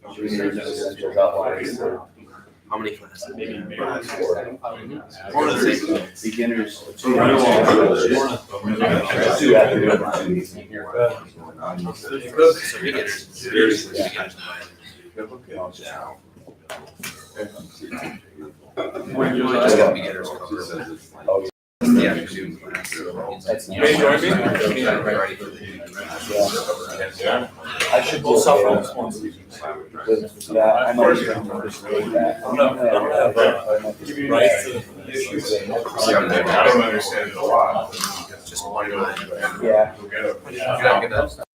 Essentials outlines. How many classes? One of the beginners. Two afternoons. So beginners. Beginners. Just got beginners covered. Yeah, afternoon class. That's Hey, join me? I should do yeah, I'm always going to just read that. I'm gonna give you rights to the issues. I don't understand it a lot. Just one line. Yeah. Get that.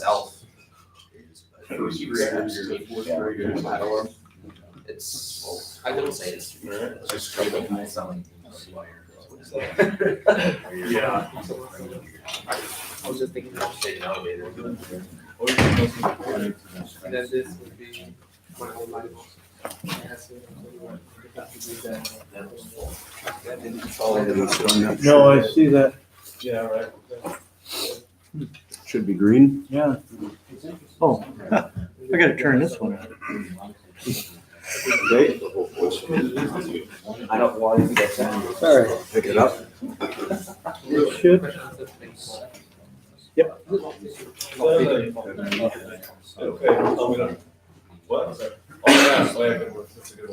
Elf. It's, I wouldn't say it's. Yeah. I was just thinking about taking an elevator. And then this would be my whole life. No, I see that. Yeah, right. Should be green. Yeah. Oh, I gotta turn this one on. Okay. I don't want to get that. Sorry. Pick it up. It should. Yep. Okay, tell me that. What? Oh, yeah, so yeah, good one. That's a good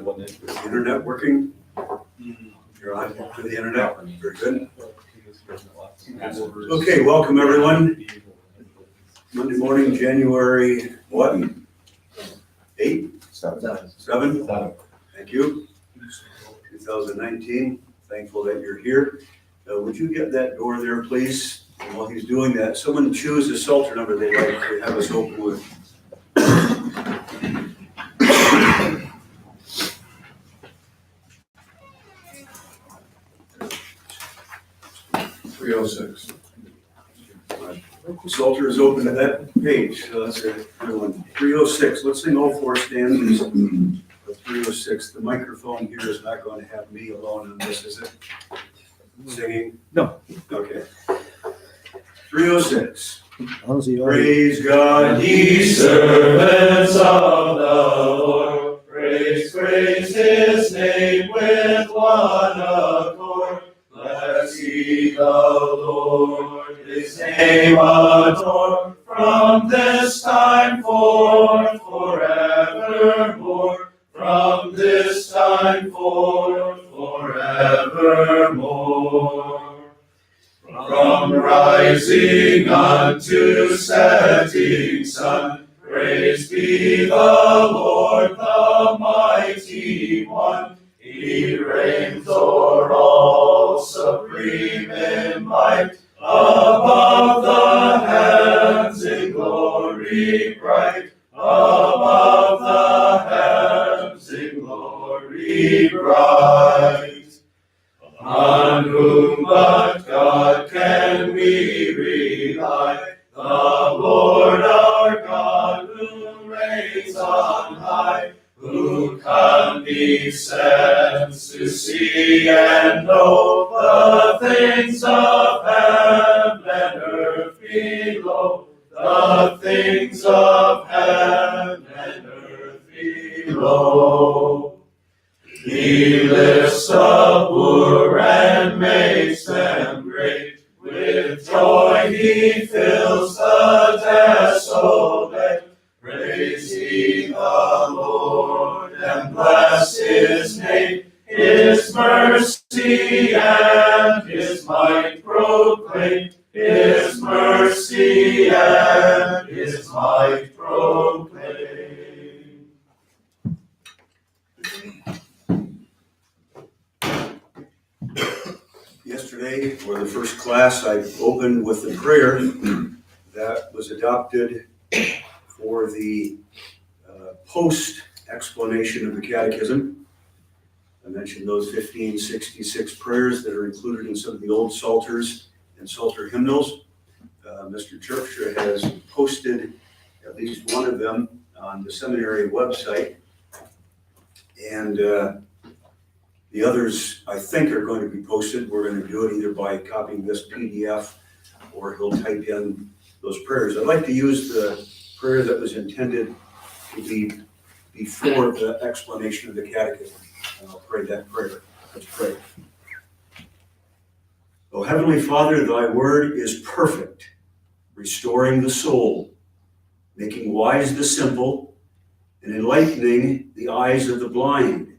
one. Internet working? You're on to the internet, very good. Okay, welcome everyone. Monday morning, January, what? 8? 7? Thank you. 2019. Thankful that you're here. Would you get that door there, please? And while he's doing that, someone choose the Psalter number they'd like to have us open with. 306. Psalter is open to that page, so that's a good one. 306. Let's sing all 4 stanzas of 306. The microphone here is not going to have me alone on this, is it? Singing? No. Okay. 306. Honestly, Praise God, Ye servants of the Lord, praise His name with one accord. Bless ye the Lord, His name adore, from this time forth forevermore. From this time forth forevermore. From rising unto setting sun, praise be the Lord, the mighty one. He reigns o'er all, supreme in might, above the heavens in glory bright, above the heavens in glory bright. On whom but God can we rely? The Lord our God, who reigns on high, who condescends to see and know the things of heaven and earth below, the things of heaven and earth below. He lifts the poor and makes them great. With joy he fills the desolate. Praise ye the Lord and bless his name. His mercy and his might proclaim. His mercy and his might proclaim. Yesterday, for the first class, I opened with a prayer that was adopted for the post-explanation of the Catechism. I mentioned those 1566 prayers that are included in some of the old Psalters and Psalter hymnals. Mr. Church has posted at least one of them on the seminary website. And the others, I think, are going to be posted. We're going to do it either by copying this PDF or he'll type in those prayers. I'd like to use the prayer that was intended to be before the explanation of the Catechism. And I'll pray that prayer. Let's pray. O Heavenly Father, thy word is perfect, restoring the soul, making wise the simple, and enlightening the eyes of the blind,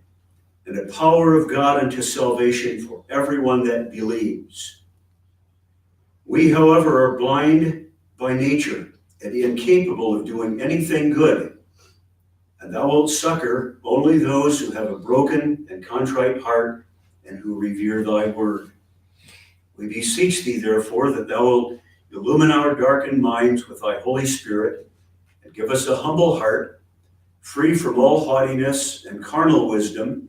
and the power of God unto salvation for everyone that believes. We, however, are blind by nature and incapable of doing anything good, and thou wilt succor only those who have a broken and contrite heart and who revere thy word. We beseech thee, therefore, that thou wilt illumine our darkened minds with thy Holy Spirit, and give us a humble heart, free from all haughtiness and carnal wisdom,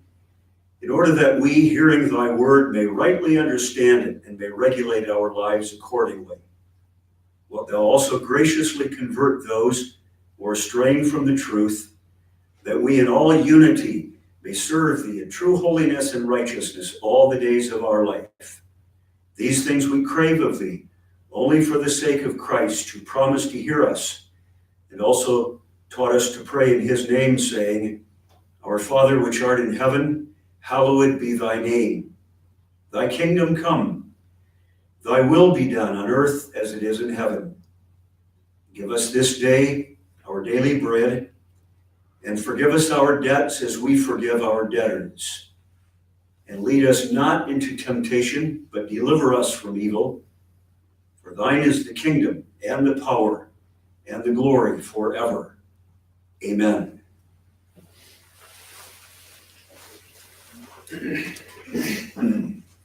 in order that we, hearing thy word, may rightly understand it and may regulate our lives accordingly. Wilt thou also graciously convert those who are straying from the truth, that we in all unity may serve thee in true holiness and righteousness all the days of our life. These things we crave of thee, only for the sake of Christ, who promised to hear us, and also taught us to pray in his name, saying, Our Father which art in heaven, hallowed be thy name. Thy kingdom come, thy will be done on earth as it is in heaven. Give us this day our daily bread, and forgive us our debts as we forgive our debtors. And lead us not into temptation, but deliver us from evil. For thine is the kingdom and the power and the glory forever. Amen.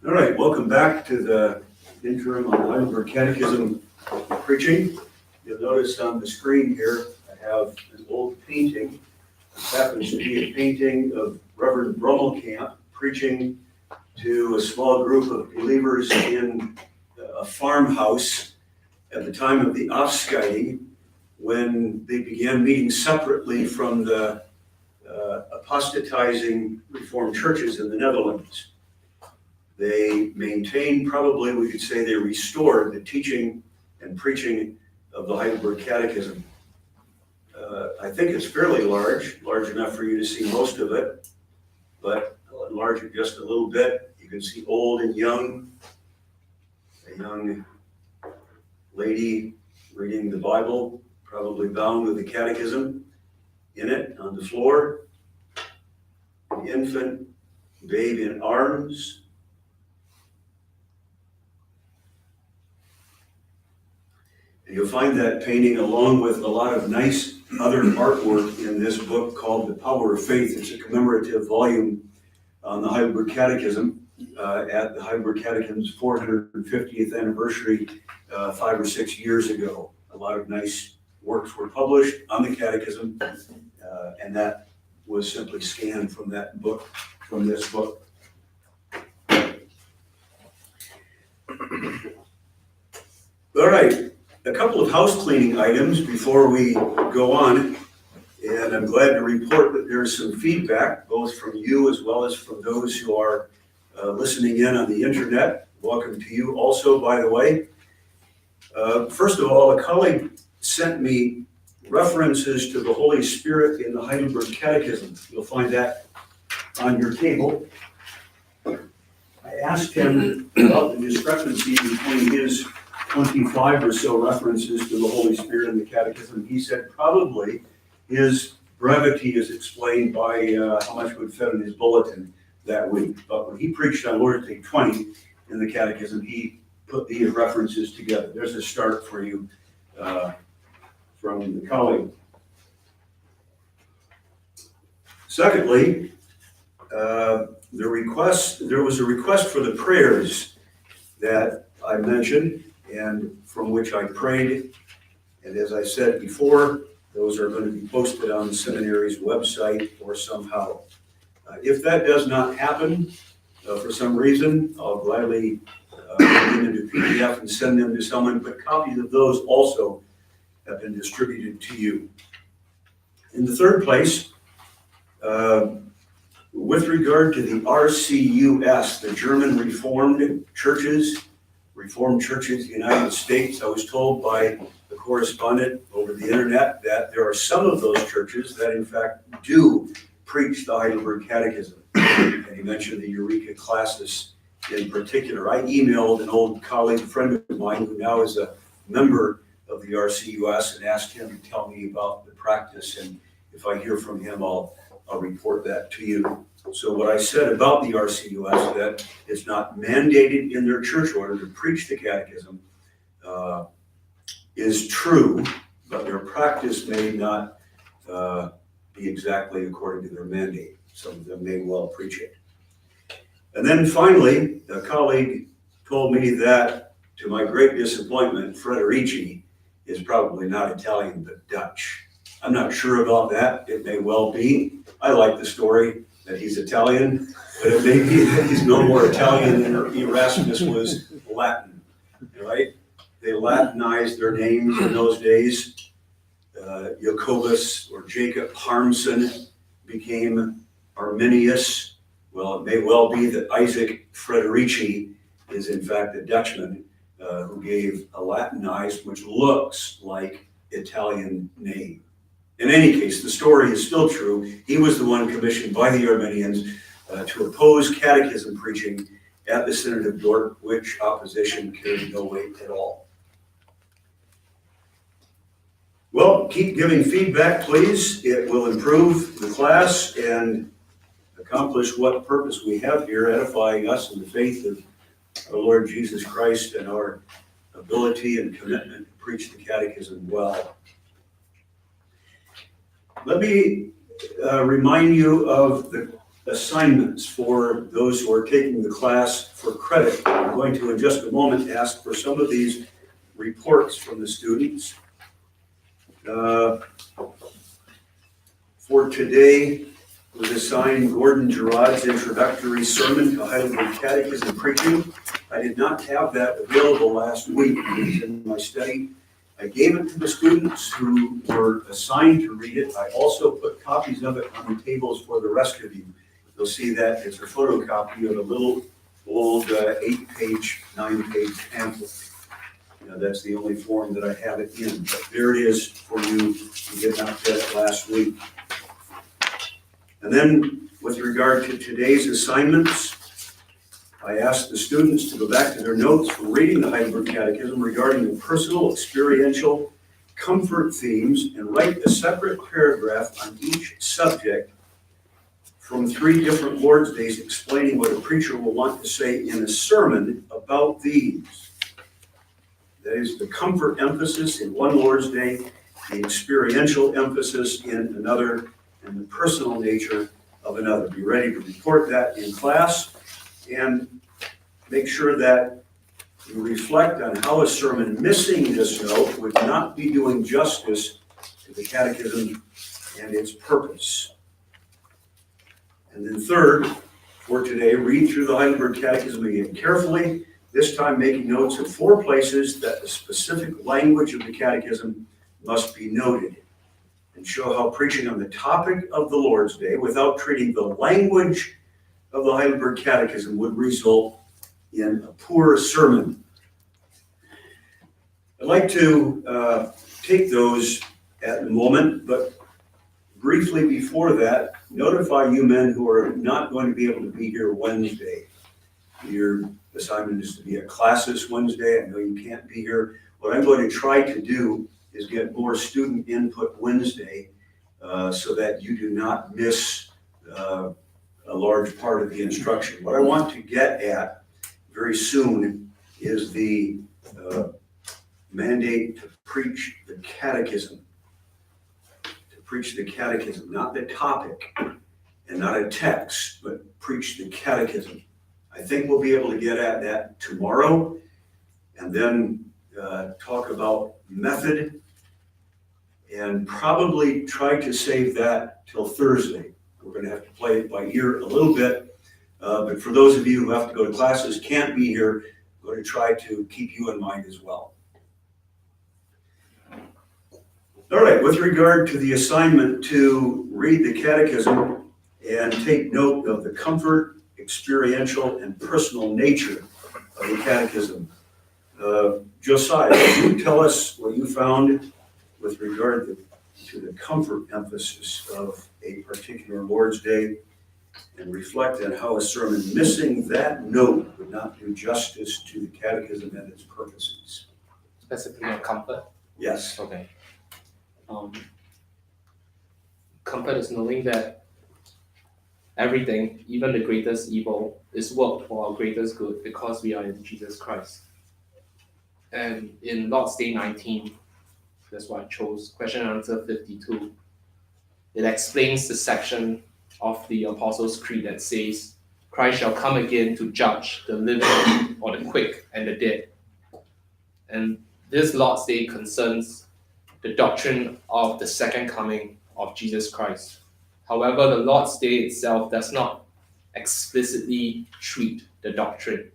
All right, welcome back to the interim on Heidelberg Catechism preaching. You'll notice on the screen here, I have an old painting. This happens to be a painting of Reverend Brummelkamp preaching to a small group of believers in a farmhouse at the time of the Afscheiding, when they began meeting separately from the apostatizing Reformed churches in the Netherlands. They maintained, probably we could say they restored the teaching and preaching of the Heidelberg Catechism. I think it's fairly large enough for you to see most of it, but I'll enlarge it just a little bit. You can see old and young, a young lady reading the Bible, probably bound with the catechism in it on the floor, an infant, babe in arms. And you'll find that painting along with a lot of nice other artwork in this book called The Power of Faith. It's a commemorative volume on the Heidelberg Catechism at the Heidelberg Catechism's 450th anniversary 5 or 6 years ago. A lot of nice works were published on the Catechism, and that was simply scanned from that book, from this book. All right. A couple of house cleaning items before we go on, and I'm glad to report that there's some feedback, both from you as well as from those who are listening in on the internet. Welcome to you also, by the way. First of all, a colleague sent me references to the Holy Spirit in the Heidelberg Catechism. You'll find that on your table. I asked him about the discrepancy between his 25 or so references to the Holy Spirit in the Catechism. He said probably his brevity is explained by how much would fit in his bulletin that week. But when he preached on Lord's Day 20 in the Catechism, he put these references together. There's a start for you from the colleague. Secondly, there was a request for the prayers that I mentioned, and from which I prayed. And as I said before, those are going to be posted on the seminary's website or somehow. If that does not happen, for some reason, I'll gladly put them into PDF and send them to someone, but copies of those also have been distributed to you. In the third place, with regard to the RCUS, the German Reformed Churches of the United States, I was told by the correspondent over the internet that there are some of those churches that in fact do preach the Heidelberg Catechism. And he mentioned the Eureka classes in particular. I emailed an old colleague, friend of mine, who now is a member of the RCUS, and asked him to tell me about the practice. And if I hear from him, I'll report that to you. So what I said about the RCUS, that it's not mandated in their church order to preach the catechism, is true, but their practice may not be exactly according to their mandate. Some of them may well preach it. And then finally, a colleague told me that, to my great disappointment, Frederici is probably not Italian, but Dutch. I'm not sure about that. It may well be. I like the story that he's Italian, but it may be that he's no more Italian than Erasmus was Latin, right? They Latinized their names in those days. Jacobus or Jacob Harmson became Arminius. Well, it may well be that Isaac Frederici is in fact a Dutchman who gave a Latinized, which looks like Italian name. In any case, the story is still true. He was the one commissioned by the Arminians to oppose catechism preaching at the Synod of Dort, which opposition carried no weight at all. Well, keep giving feedback, please. It will improve the class and accomplish what purpose we have here, edifying us in the faith of our Lord Jesus Christ and our ability and commitment to preach the catechism well. Let me remind you of the assignments for those who are taking the class for credit. I'm going to, in just a moment, ask for some of these reports from the students. For today, was assigned Gordon Gerard's introductory sermon to Heidelberg Catechism Preaching. I did not have that available last week. It was in my study. I gave it to the students who were assigned to read it. I also put copies of it on the tables for the rest of you. You'll see that it's a photocopy of a little old 8-page, 9-page pamphlet. That's the only form that I have it in. But there it is for you. You did not get it last week. And then with regard to today's assignments, I asked the students to go back to their notes from reading the Heidelberg Catechism regarding the personal, experiential, comfort themes and write a separate paragraph on each subject from 3 different Lord's Days explaining what a preacher will want to say in a sermon about these. That is the comfort emphasis in one Lord's Day, the experiential emphasis in another, and the personal nature of another. Be ready to report that in class and make sure that you reflect on how a sermon missing this note would not be doing justice to the catechism and its purpose. And then third, for today, read through the Heidelberg Catechism again carefully, this time making notes of 4 places that the specific language of the catechism must be noted, and show how preaching on the topic of the Lord's Day without treating the language of the Heidelberg Catechism would result in a poor sermon. I'd like to take those at the moment, but briefly before that, notify you men who are not going to be able to be here Wednesday. Your assignment is to be at classes Wednesday. I know you can't be here. What I'm going to try to do is get more student input Wednesday so that you do not miss a large part of the instruction. What I want to get at very soon is the mandate to preach the catechism. To preach the catechism, not the topic and not a text, but preach the catechism. I think we'll be able to get at that tomorrow and then talk about method and probably try to save that till Thursday. We're going to have to play it by ear a little bit, but for those of you who have to go to classes, can't be here, I'm going to try to keep you in mind as well. All right, with regard to the assignment to read the catechism and take note of the comfort, experiential, and personal nature of the catechism. Josiah, can you tell us what you found with regard to the comfort emphasis of a particular Lord's Day, and reflect on how a sermon missing that note would not do justice to the catechism and its purposes? Specifically on comfort. Yes. Okay. Comfort is knowing that everything, even the greatest evil, is worked for our greatest good because we are in Jesus Christ. And in Lord's Day 19, that's why I chose question and answer 52. It explains the section of the Apostles' Creed that says, Christ shall come again to judge the living or the quick and the dead. And this Lord's Day concerns the doctrine of the second coming of Jesus Christ. However, the Lord's Day itself does not explicitly treat the doctrine.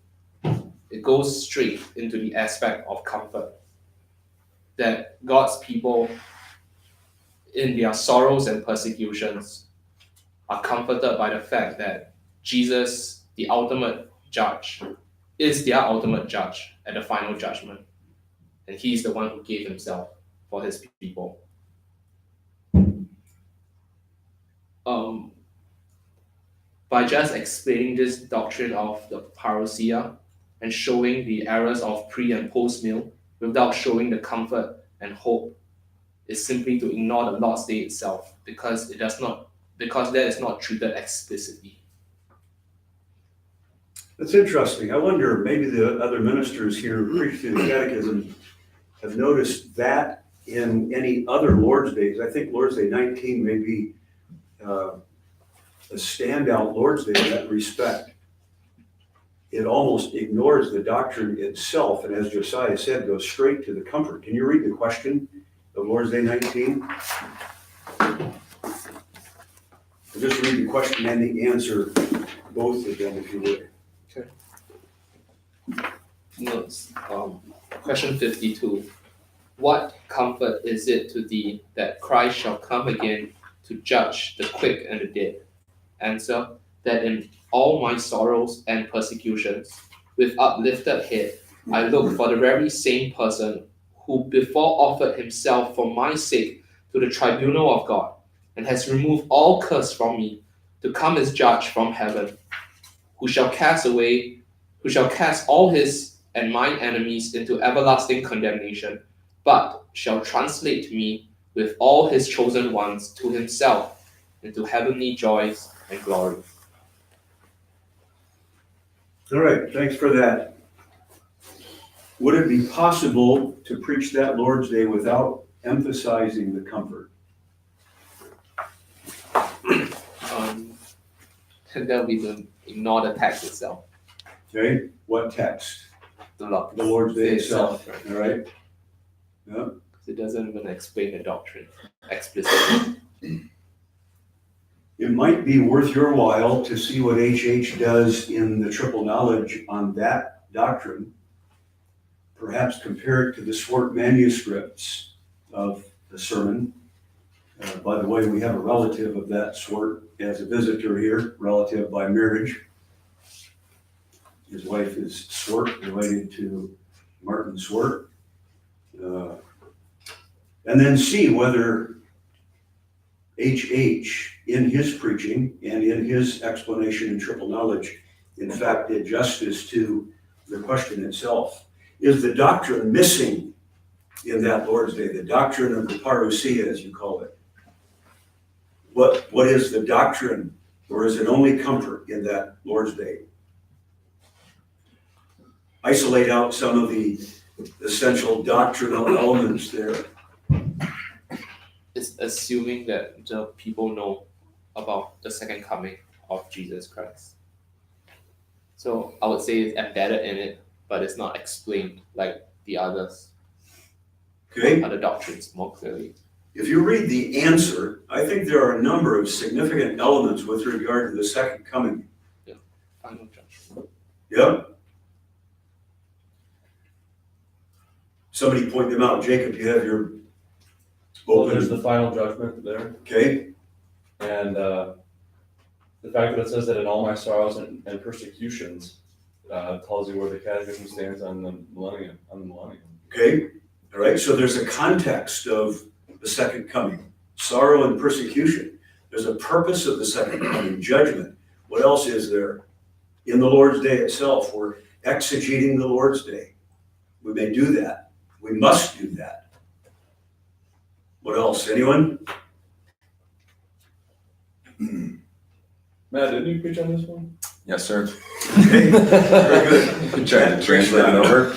It goes straight into the aspect of comfort. That God's people, in their sorrows and persecutions, are comforted by the fact that Jesus, the ultimate judge, is their ultimate judge at the final judgment. And he's the one who gave himself for his people. By just explaining this doctrine of the parousia and showing the errors of pre and post meal without showing the comfort and hope is simply to ignore the Lord's Day itself because that is not treated explicitly. That's interesting. I wonder, maybe the other ministers here who preach through the catechism have noticed that in any other Lord's Days. I think Lord's Day 19 may be a standout Lord's Day in that respect. It almost ignores the doctrine itself, and as Josiah said, goes straight to the comfort. Can you read the question of Lord's Day 19? I'll just read the question and the answer, both of them, if you would. Notes, question 52. What comfort is it to thee that Christ shall come again to judge the quick and the dead? Answer, that in all my sorrows and persecutions, with uplifted head, I look for the very same person who before offered himself for my sake to the tribunal of God, and has removed all curse from me, to come as judge from heaven, who shall cast all his and mine enemies into everlasting condemnation, but shall translate me with all his chosen ones to himself into heavenly joys and glory. All right, thanks for that. Would it be possible to preach that Lord's Day without emphasizing the comfort? That would be to ignore the text itself. Okay, what text? The Lord's Day itself, right? all right? Yeah. It doesn't even explain the doctrine explicitly. It might be worth your while to see what H.H. does in the triple knowledge on that doctrine. Perhaps compare it to the Swart manuscripts of the sermon. By the way, we have a relative of that Swart as a visitor here, relative by marriage. His wife is Swart, related to Martin Swart. And then see whether H.H. in his preaching and in his explanation in triple knowledge, in fact, did justice to the question itself. Is the doctrine missing in that Lord's Day? The doctrine of the parousia, as you call it. What is the doctrine, or is it only comfort in that Lord's Day? Isolate out some of the essential doctrinal elements there. It's assuming that the people know about the second coming of Jesus Christ. So I would say it's embedded in it, but it's not explained like the others, Okay? other doctrines more clearly. If you read the answer, I think there are a number of significant elements with regard to the second coming. Final judgment. Yep. Somebody point them out. Jacob, you have your Well, there's open. the final judgment there, Okay, and the fact that it says that in all my sorrows and persecutions, tells you where the catechism stands on the millennium. okay. All right, so there's a context of the second coming, sorrow and persecution. There's a purpose of the second coming, judgment. What else is there? In the Lord's Day itself, we're exegeting the Lord's Day. We may do that. We must do that. What else? Anyone? Matt, didn't you preach on this one? Yes, sir. Okay, very good. Good try to translate it over.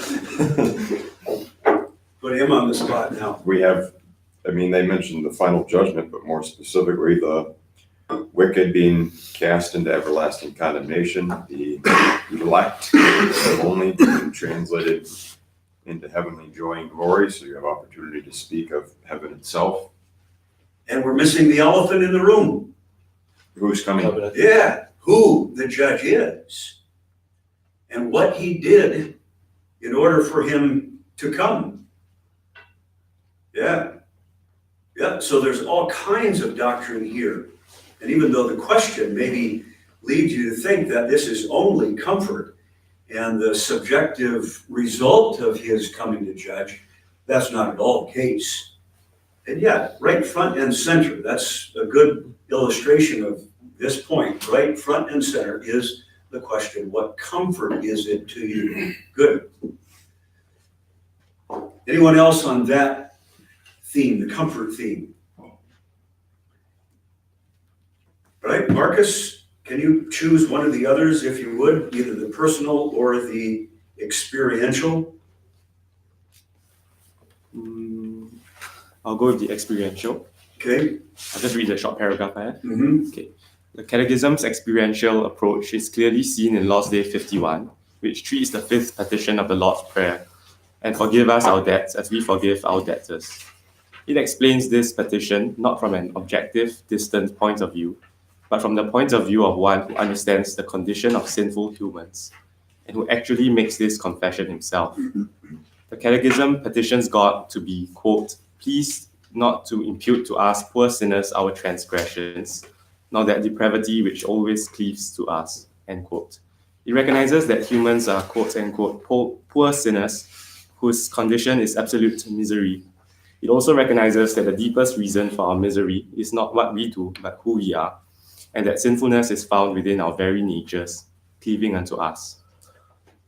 Put him on the spot now. We have, they mentioned the final judgment, but more specifically, the wicked being cast into everlasting condemnation, the elect have only been translated into heavenly joy and glory, so you have opportunity to speak of heaven itself. And we're missing the elephant in the room. Who's coming? Yeah, who the judge is and what he did in order for him to come. Yeah. So there's all kinds of doctrine here. And even though the question maybe leads you to think that this is only comfort and the subjective result of his coming to judge, that's not at all the case. And yet, right front and center, that's a good illustration of this point. Right front and center is the question, what comfort is it to you? Good. Anyone else on that theme, the comfort theme? All right, Marcus, Can you choose one of the others if you would, either the personal or the experiential? I'll go with the experiential. Okay. I'll just read the short paragraph I have. Mm-hmm. The Catechism's experiential approach is clearly seen in Lord's Day 51, which treats the fifth petition of the Lord's Prayer, and forgive us our debts as we forgive our debtors. It explains this petition not from an objective, distant point of view, but from the point of view of one who understands the condition of sinful humans, and who actually makes this confession himself. The Catechism petitions God to be, quote, pleased not to impute to us poor sinners our transgressions, nor that depravity which always cleaves to us, end quote. It recognizes that humans are, quote unquote, poor sinners whose condition is absolute misery. It also recognizes that the deepest reason for our misery is not what we do, but who we are, and that sinfulness is found within our very natures, cleaving unto us.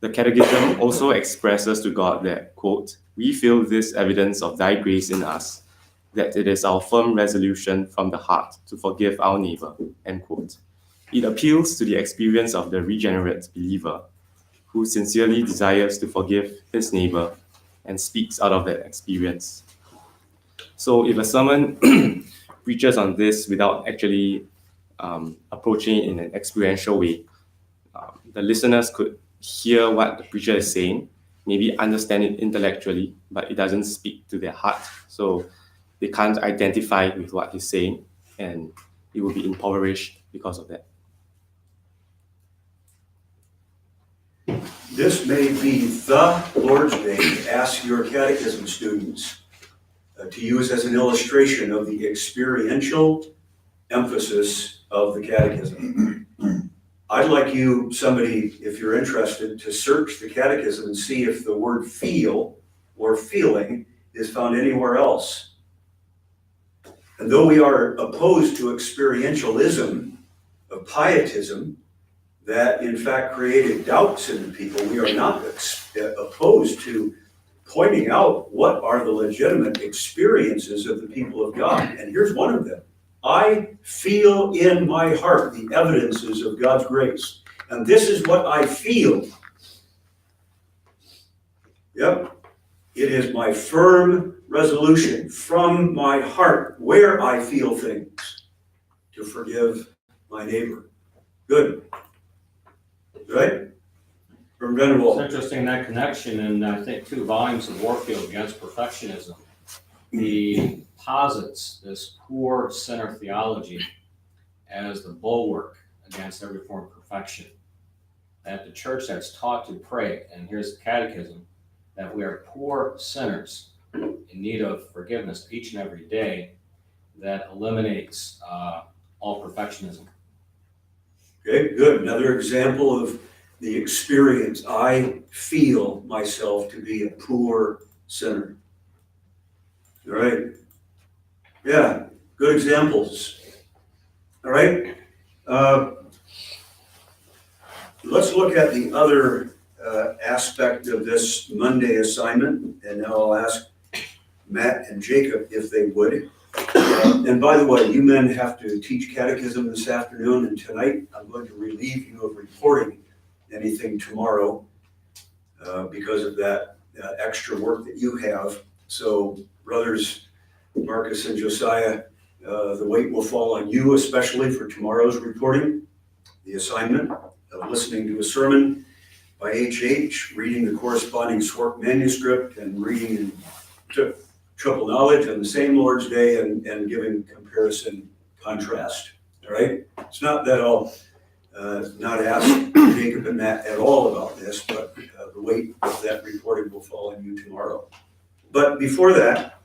The Catechism also expresses to God that, quote, we feel this evidence of thy grace in us, that it is our firm resolution from the heart to forgive our neighbor, end quote. It appeals to the experience of the regenerate believer who sincerely desires to forgive his neighbor and speaks out of that experience. So if a sermon preaches on this without actually approaching it in an experiential way, the listeners could hear what the preacher is saying, maybe understand it intellectually, but it doesn't speak to their heart. So they can't identify with what he's saying, and it will be impoverished because of that. This may be the Lord's Day to ask your catechism students to use as an illustration of the experiential emphasis of the catechism. I'd like you, somebody, if you're interested, to search the catechism and see if the word feel or feeling is found anywhere else. And though we are opposed to experientialism of pietism, that in fact created doubts in the people, we are not opposed to pointing out what are the legitimate experiences of the people of God. And here's one of them. I feel in my heart the evidences of God's grace. And this is what I feel. Yep. It is my firm resolution from my heart where I feel things to forgive my neighbor. Good. Right? From Venerable. It's interesting, that connection, and I think 2 volumes of Warfield against perfectionism. He posits this poor sinner theology as the bulwark against every form of perfection. That the church that's taught to pray, and here's the catechism, that we are poor sinners in need of forgiveness each and every day, that eliminates all perfectionism. Okay, good. Another example of the experience. I feel myself to be a poor sinner. All right. Yeah, good examples. All right. Let's look at the other aspect of this Monday assignment, and now I'll ask Matt and Jacob if they would. And by the way, you men have to teach catechism this afternoon, and tonight I'm going to relieve you of reporting anything tomorrow because of that extra work that you have. So brothers Marcus and Josiah, the weight will fall on you, especially for tomorrow's reporting, the assignment of listening to a sermon by H.H., reading the corresponding Swark manuscript, and reading in triple knowledge on the same Lord's Day, and giving comparison contrast. All right? It's not that I'll not ask Jacob and Matt at all about this, but the weight of that reporting will fall on you tomorrow. But before that,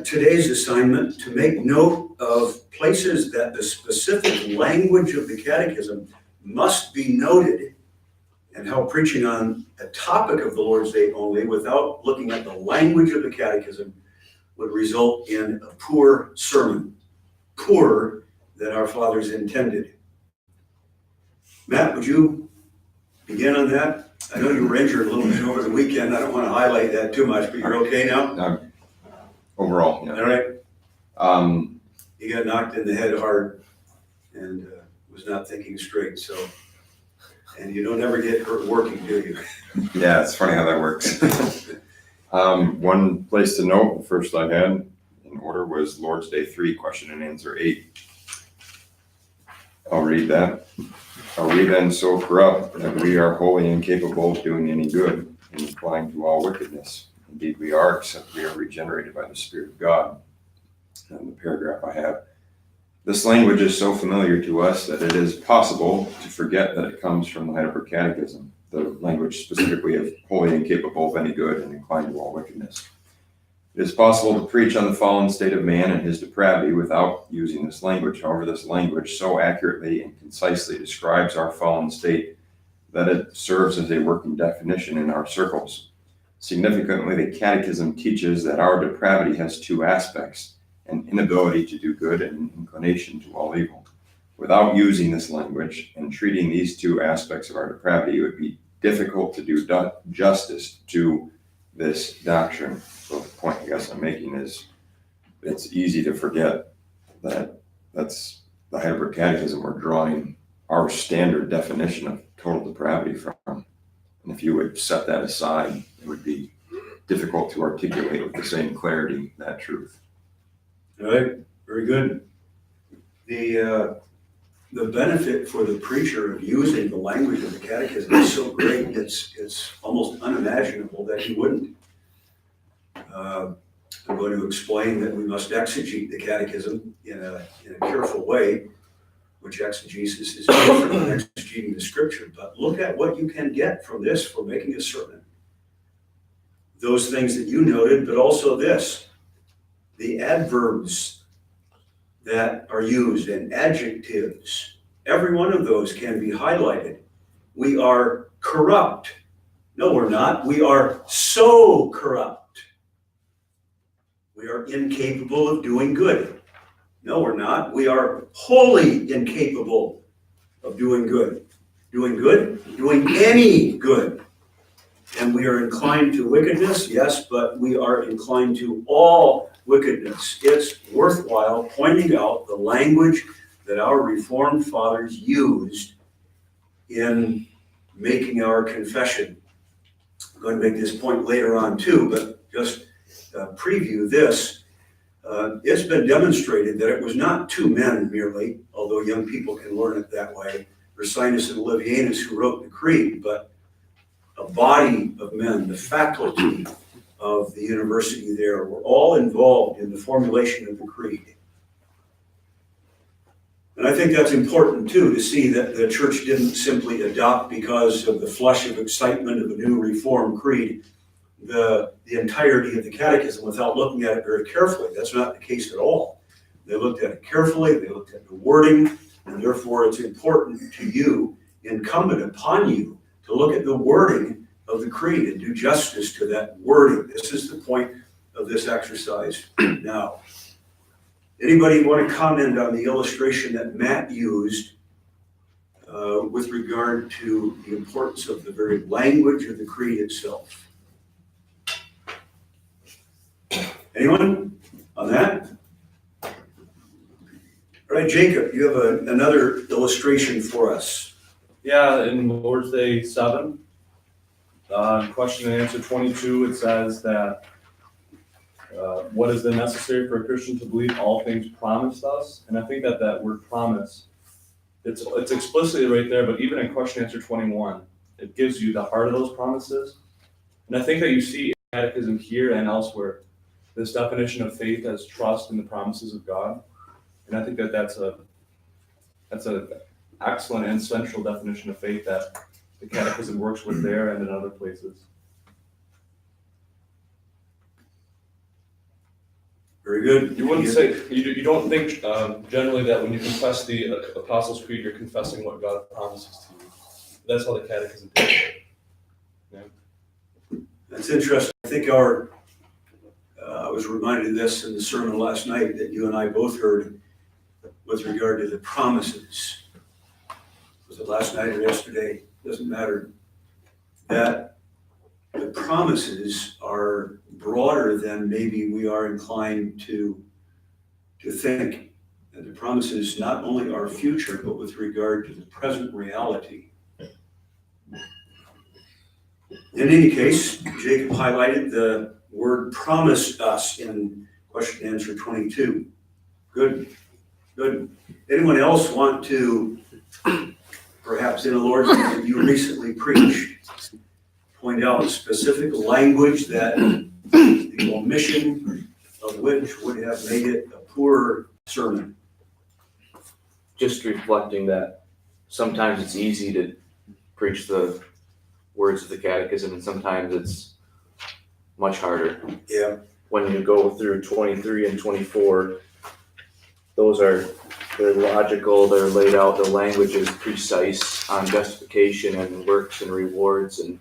today's assignment, to make note of places that the specific language of the catechism must be noted, and how preaching on a topic of the Lord's Day only without looking at the language of the catechism would result in a poor sermon, poorer than our fathers intended. Matt, would you begin on that? I know you were injured a little bit over the weekend. I don't want to highlight that too much, but you're okay now? Overall, yeah. All right. You got knocked in the head hard, and was not thinking straight, so. And you don't ever get hurt working, do you? Yeah, it's funny how that works. One place to note, the first I had in order was Lord's Day 3, question and answer 8. I'll read that. Are we then so corrupt that we are wholly incapable of doing any good and inclined to all wickedness? Indeed we are, except we are regenerated by the Spirit of God. And the paragraph I have. This language is so familiar to us that it is possible to forget that it comes from the Heidelberg Catechism, the language specifically of wholly incapable of any good and inclined to all wickedness. It is possible to preach on the fallen state of man and his depravity without using this language. However, this language so accurately and concisely describes our fallen state that it serves as a working definition in our circles. Significantly, the Catechism teaches that our depravity has two aspects: an inability to do good and an inclination to all evil. Without using this language and treating these two aspects of our depravity, it would be difficult to do justice to this doctrine. So the point I guess I'm making is it's easy to forget that that's the Heidelberg Catechism we're drawing our standard definition of total depravity from. And if you would set that aside, it would be difficult to articulate with the same clarity that truth. All right, very good. The benefit for the preacher of using the language of the Catechism is so great, it's almost unimaginable that he wouldn't. I'm going to explain that we must exegete the Catechism in a careful way, which exegesis is different than exegeting the Scripture. But look at what you can get from this for making a sermon. Those things that you noted, but also this. The adverbs that are used and adjectives, every one of those can be highlighted. We are corrupt. No, we're not. We are so corrupt. We are incapable of doing good. No, we're not. We are wholly incapable of doing good. Doing good? Doing any good. And we are inclined to wickedness, yes, but we are inclined to all wickedness. It's worthwhile pointing out the language that our Reformed fathers used in making our confession. I'm going to make this point later on too, but just preview this. It's been demonstrated that it was not two men merely, although young people can learn it that way, Ursinus and Olivianus, who wrote the creed, but a body of men, the faculty of the university there, were all involved in the formulation of the creed. And I think that's important too, to see that the church didn't simply adopt because of the flush of excitement of a new Reformed creed the entirety of the Catechism without looking at it very carefully. That's not the case at all. They looked at it carefully, they looked at the wording, and therefore it's important to you, incumbent upon you, to look at the wording of the creed and do justice to that wording. This is the point of this exercise. Now, anybody want to comment on the illustration that Matt used with regard to the importance of the very language of the creed itself? Anyone on that? All right, Jacob, you have another illustration for us. Yeah, in Lord's Day 7, question and answer 22, it says that what is then necessary for a Christian to believe all things promised us? And I think that word promise, it's explicitly right there, but even in question and answer 21, it gives you the heart of those promises. And I think that you see in Catechism here and elsewhere this definition of faith as trust in the promises of God. And I think that's an excellent and central definition of faith that the Catechism works with there and in other places. Very good. You wouldn't say, you don't think generally that when you confess the Apostles' Creed, you're confessing what God promises to you. That's how the Catechism does it. Yeah. That's interesting. I think I was reminded of this in the sermon last night that you and I both heard with regard to the promises. Was it last night or yesterday? Doesn't matter. That the promises are broader than maybe we are inclined to think. And the promises not only are future, but with regard to the present reality. In any case, Jacob highlighted the word promised us in question and answer 22. Good, good. Anyone else want to, perhaps in the Lord's Day that you recently preached, point out specific language that the omission of which would have made it a poor sermon? Just reflecting that sometimes it's easy to preach the words of the catechism and sometimes it's much harder. Yeah. When you go through 23 and 24, they're logical, they're laid out, the language is precise on justification and works and rewards, and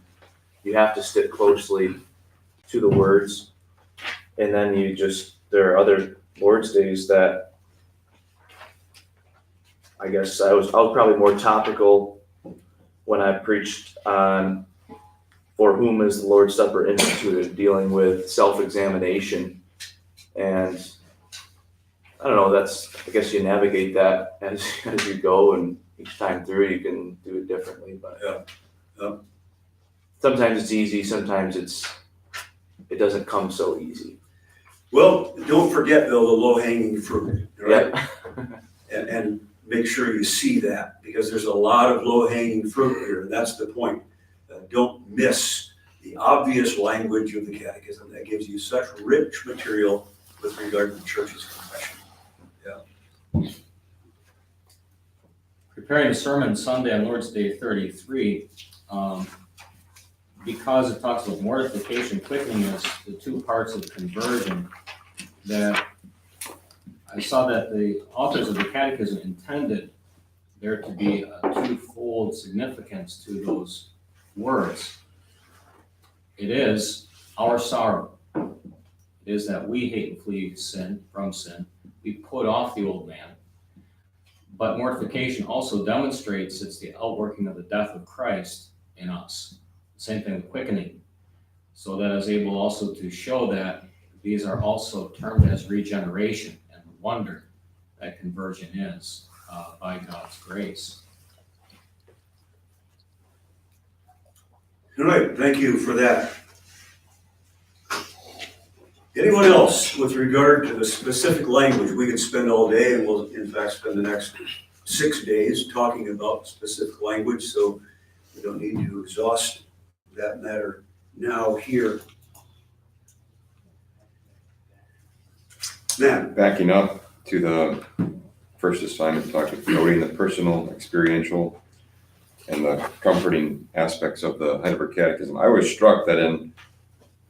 you have to stick closely to the words. And then there are other Lord's Days that I guess I was probably more topical when I preached on for whom is the Lord's Supper instituted, dealing with self-examination. And I don't know, I guess you navigate that as you go, and each time through you can do it differently. But Yeah. Sometimes it's easy, sometimes it doesn't come so easy. Well, don't forget though the low-hanging fruit, right? Yep. And make sure you see that, because there's a lot of low-hanging fruit here, and that's the point. Don't miss the obvious language of the catechism that gives you such rich material with regard to the church's confession. Preparing a sermon Sunday on Lord's Day 33, because it talks about mortification, quickening as the two parts of conversion, that I saw that the authors of the catechism intended there to be a twofold significance to those words. It is our sorrow. It is that we hate and flee from sin. We put off the old man. But mortification also demonstrates it's the outworking of the death of Christ in us. Same thing with quickening. So that is able also to show that these are also termed as regeneration and the wonder that conversion is by God's grace. All right, thank you for that. Anyone else with regard to the specific language? We could spend all day, and we'll in fact spend the next 6 days talking about specific language, so we don't need to exhaust that matter now here. Matt? Backing up to the first assignment, talking noting the personal, experiential, and the comforting aspects of the Heidelberg Catechism. I was struck that in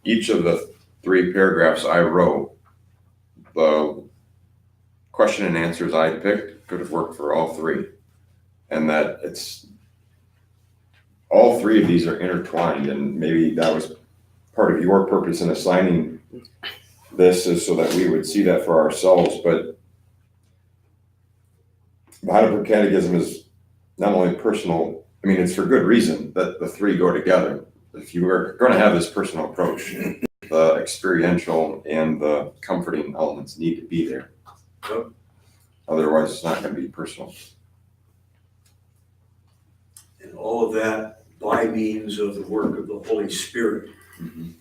each of the 3 paragraphs I wrote, the question and answers I picked could have worked for all 3. And that all 3 of these are intertwined, and maybe that was part of your purpose in assigning this, is so that we would see that for ourselves. But the Heidelberg Catechism is not only personal, I mean, it's for good reason that the 3 go together. If you are going to have this personal approach, the experiential and the comforting elements need to be there. Yep. Otherwise, it's not going to be personal. And all of that by means of the work of the Holy Spirit, Mm-hmm.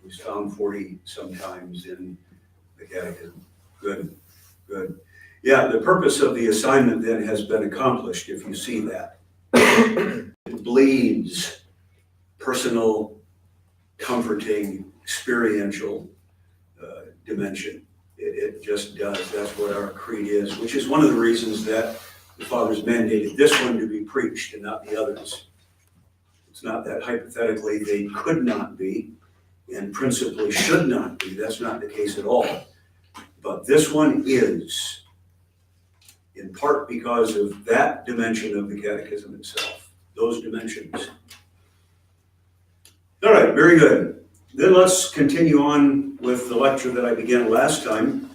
who's found 40 sometimes in the Catechism. Good, good. Yeah, the purpose of the assignment then has been accomplished, if you see that. It bleeds personal, comforting, experiential dimension. It just does. That's what our creed is, which is one of the reasons that the Fathers mandated this one to be preached and not the others. It's not that hypothetically they could not be and principally should not be. That's not the case at all. But this one is, in part because of that dimension of the Catechism itself, those dimensions. All right, very good. Then let's continue on with the lecture that I began last time.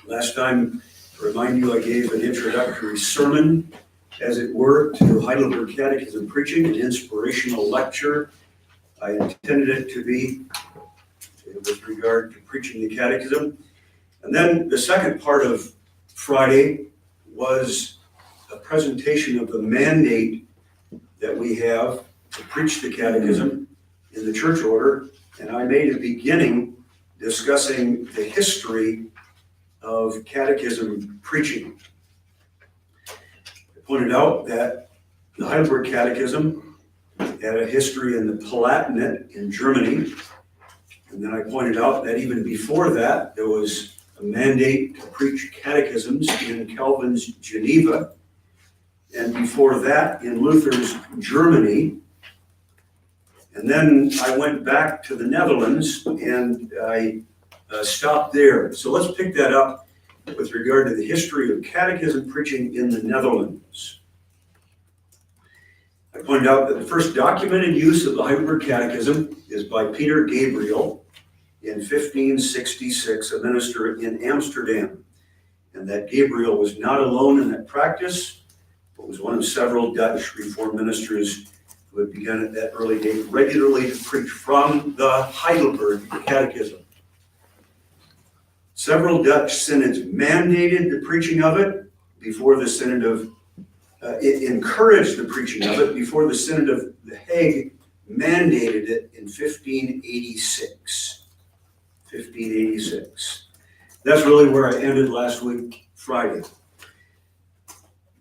Last time, to remind you, I gave an introductory sermon, as it were, to Heidelberg Catechism preaching, an inspirational lecture. I intended it to be with regard to preaching the Catechism. And then the second part of Friday was a presentation of the mandate that we have to preach the catechism in the church order, and I made a beginning discussing the history of catechism preaching. I pointed out that the Heidelberg Catechism had a history in the Palatinate in Germany, and then I pointed out that even before that, there was a mandate to preach catechisms in Calvin's Geneva, and before that in Luther's Germany. And then I went back to the Netherlands and I stopped there. So let's pick that up with regard to the history of catechism preaching in the Netherlands. I pointed out that the first documented use of the Heidelberg Catechism is by Peter Gabriel in 1566, a minister in Amsterdam. And that Gabriel was not alone in that practice, but was one of several Dutch Reformed ministers who had begun at that early date regularly to preach from the Heidelberg Catechism. Several Dutch synods mandated the preaching of it before the Synod of, it encouraged the preaching of it before the Synod of The Hague mandated it in 1586. 1586. That's really where I ended last week, Friday.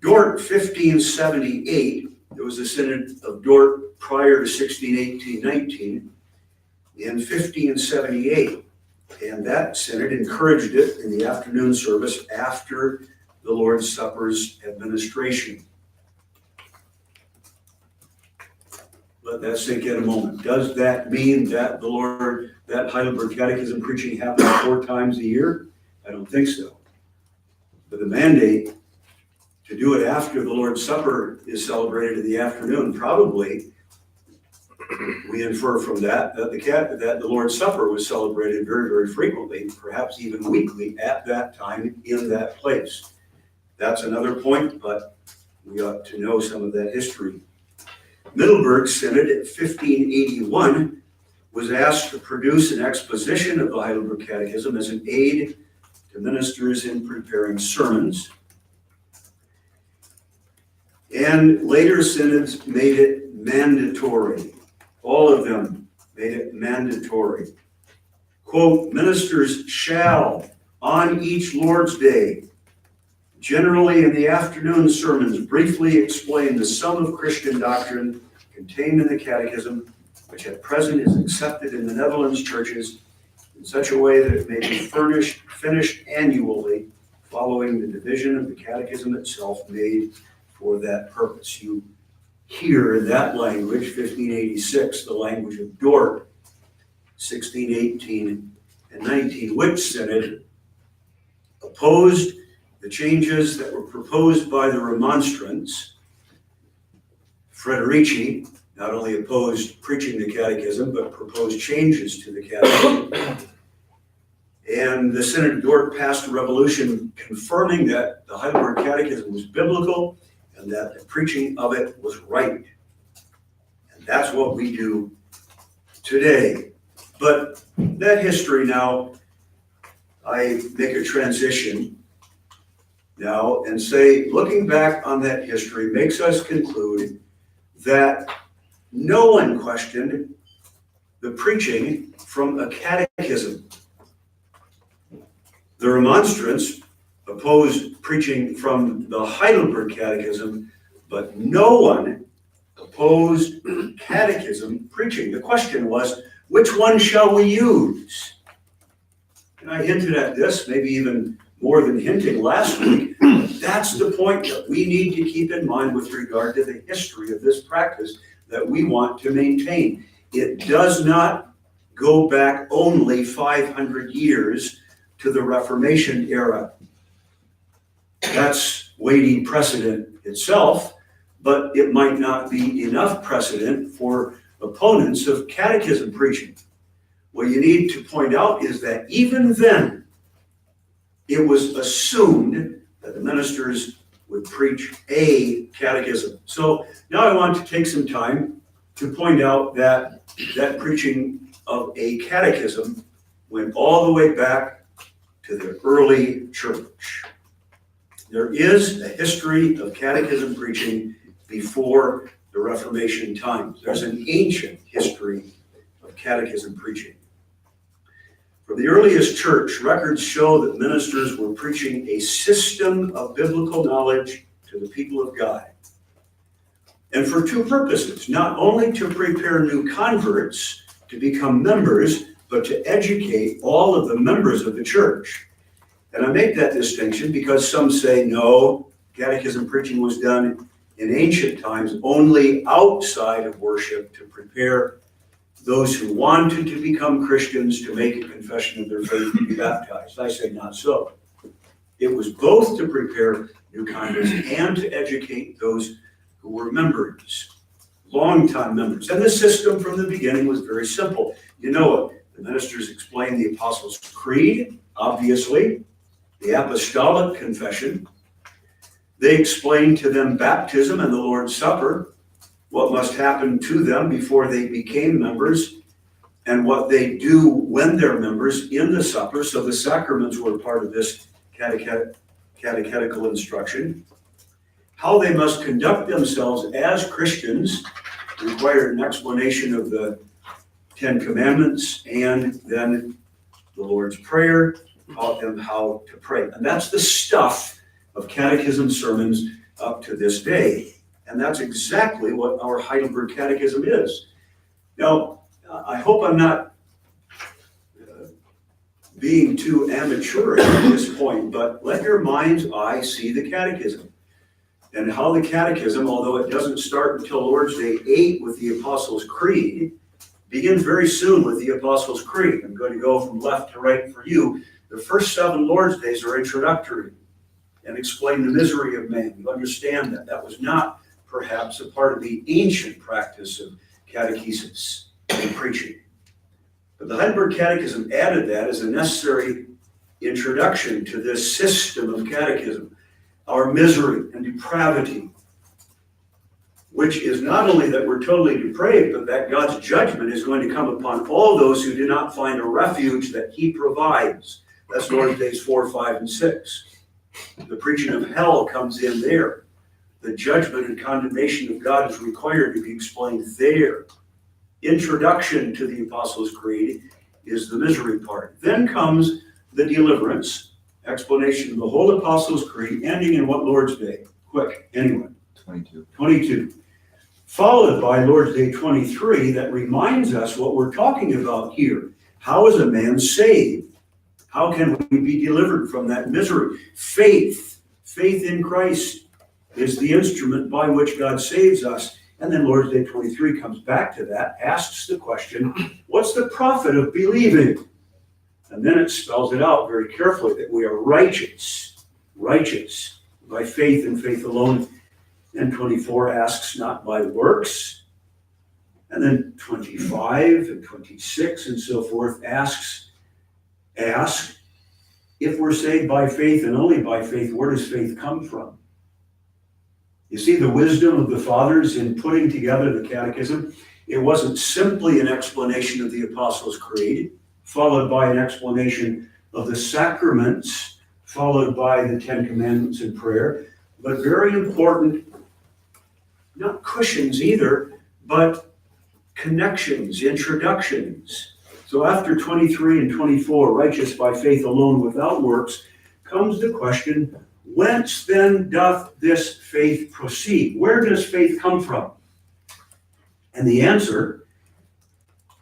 Dort, 1578, there was a Synod of Dort prior to 1618-19 in 1578, and that Synod encouraged it in the afternoon service after the Lord's Supper's administration. Let that sink in a moment. Does that mean that that Heidelberg Catechism preaching happens 4 times a year? I don't think so. But the mandate to do it after the Lord's Supper is celebrated in the afternoon, probably we infer from that that the Lord's Supper was celebrated very, very frequently, perhaps even weekly at that time in that place. That's another point, but we ought to know some of that history. Middleburg Synod at 1581 was asked to produce an exposition of the Heidelberg Catechism as an aid to ministers in preparing sermons. And later synods made it mandatory. All of them made it mandatory. Quote, ministers shall, on each Lord's Day, generally in the afternoon sermons, briefly explain the sum of Christian doctrine contained in the Catechism, which at present is accepted in the Netherlands churches in such a way that it may be finished annually, following the division of the Catechism itself made for that purpose. You hear in that language, 1586, the language of Dort, 1618 and 19, which synod opposed the changes that were proposed by the Remonstrants. Frederici not only opposed preaching the Catechism, but proposed changes to the Catechism. And the Synod of Dort passed a resolution confirming that the Heidelberg Catechism was biblical and that the preaching of it was right. And that's what we do today. But that history now, I make a transition now and say, looking back on that history makes us conclude that no one questioned the preaching from a catechism. The Remonstrants opposed preaching from the Heidelberg Catechism, but no one opposed catechism preaching. The question was, which one shall we use? And I hinted at this, maybe even more than hinting last week. That's the point that we need to keep in mind with regard to the history of this practice that we want to maintain. It does not go back only 500 years to the Reformation era. That's weighty precedent itself, but it might not be enough precedent for opponents of catechism preaching. What you need to point out is that even then, it was assumed that the ministers would preach a catechism. So now I want to take some time to point out that that preaching of a catechism went all the way back to the early church. There is a history of catechism preaching before the Reformation times. There's an ancient history of catechism preaching. From the earliest church, records show that ministers were preaching a system of biblical knowledge to the people of God. And for two purposes, not only to prepare new converts to become members, but to educate all of the members of the church. And I make that distinction because some say, no, catechism preaching was done in ancient times only outside of worship to prepare those who wanted to become Christians to make a confession of their faith and be baptized. I say not so. It was both to prepare new converts and to educate those who were members, longtime members. And the system from the beginning was very simple. You know it. The ministers explained the Apostles' Creed, obviously, the Apostolic Confession. They explained to them baptism and the Lord's Supper, what must happen to them before they became members, and what they do when they're members in the supper. So the sacraments were part of this catechetical instruction. How they must conduct themselves as Christians required an explanation of the Ten Commandments, and then the Lord's Prayer taught them how to pray. And that's the stuff of catechism sermons up to this day. And that's exactly what our Heidelberg Catechism is. Now, I hope I'm not being too amateur at this point, but let your mind's eye see the catechism. And how the catechism, although it doesn't start until Lord's Day 8 with the Apostles' Creed, begins very soon with the Apostles' Creed. I'm going to go from left to right for you. The first 7 Lord's Days are introductory and explain the misery of man. You understand that. That was not perhaps a part of the ancient practice of catechesis and preaching. But the Heidelberg Catechism added that as a necessary introduction to this system of catechism. Our misery and depravity, which is not only that we're totally depraved, but that God's judgment is going to come upon all those who do not find a refuge that He provides. That's Lord's Days 4, 5, and 6. The preaching of hell comes in there. The judgment and condemnation of God is required to be explained there. Introduction to the Apostles' Creed is the misery part. Then comes the deliverance, explanation of the whole Apostles' Creed, ending in what Lord's Day? Quick, anyone? 22. Followed by Lord's Day 23, that reminds us what we're talking about here. How is a man saved? How can we be delivered from that misery? Faith in Christ is the instrument by which God saves us. And then Lord's Day 23 comes back to that, asks the question, what's the profit of believing? And then it spells it out very carefully that we are righteous by faith and faith alone. And 24 asks not by works. And then 25 and 26 and so forth ask if we're saved by faith and only by faith, where does faith come from? You see the wisdom of the fathers in putting together the catechism. It wasn't simply an explanation of the Apostles' Creed, followed by an explanation of the sacraments, followed by the Ten Commandments and prayer, but very important, not cushions either, but connections, introductions. So after 23 and 24, righteous by faith alone without works, comes the question, whence then doth this faith proceed? Where does faith come from? And the answer,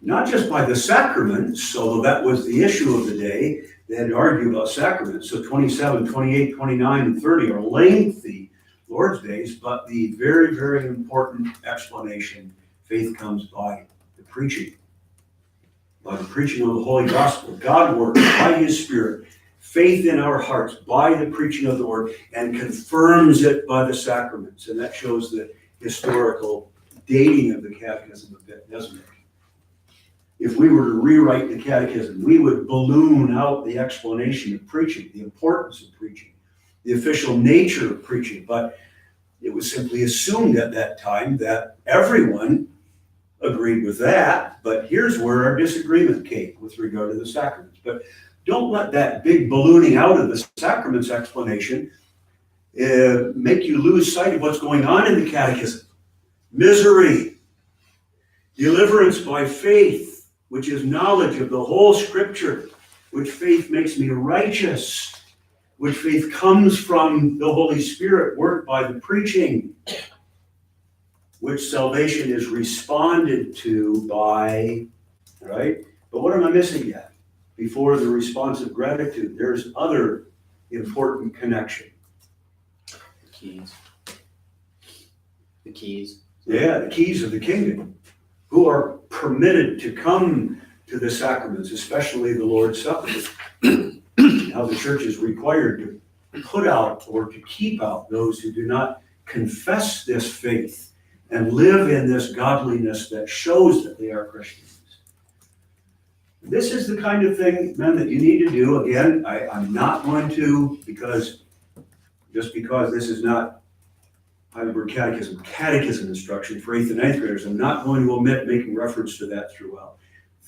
not just by the sacraments, although that was the issue of the day, they had to argue about sacraments. So 27, 28, 29, and 30 are lengthy Lord's Days, but the very, very important explanation, faith comes by the preaching of the Holy Gospel. God works by His Spirit, faith in our hearts by the preaching of the Word, and confirms it by the sacraments. And that shows the historical dating of the catechism a bit, doesn't it? If we were to rewrite the catechism, we would balloon out the explanation of preaching, the importance of preaching, the official nature of preaching. But it was simply assumed at that time that everyone agreed with that. But here's where our disagreement came with regard to the sacraments. But don't let that big ballooning out of the sacraments explanation make you lose sight of what's going on in the catechism. Misery, deliverance by faith, which is knowledge of the whole scripture, which faith makes me righteous, which faith comes from the Holy Spirit worked by the preaching, which salvation is responded to by, right? But what am I missing yet? Before the response of gratitude, there's other important connection. The keys. The keys. Yeah, the keys of the kingdom, who are permitted to come to the sacraments, especially the Lord's Supper. Now the church is required to put out or to keep out those who do not confess this faith and live in this godliness that shows that they are Christians. This is the kind of thing, men, that you need to do. Again, I'm not going to, because this is not Heidelberg Catechism instruction for 8th and 9th graders, I'm not going to omit making reference to that throughout.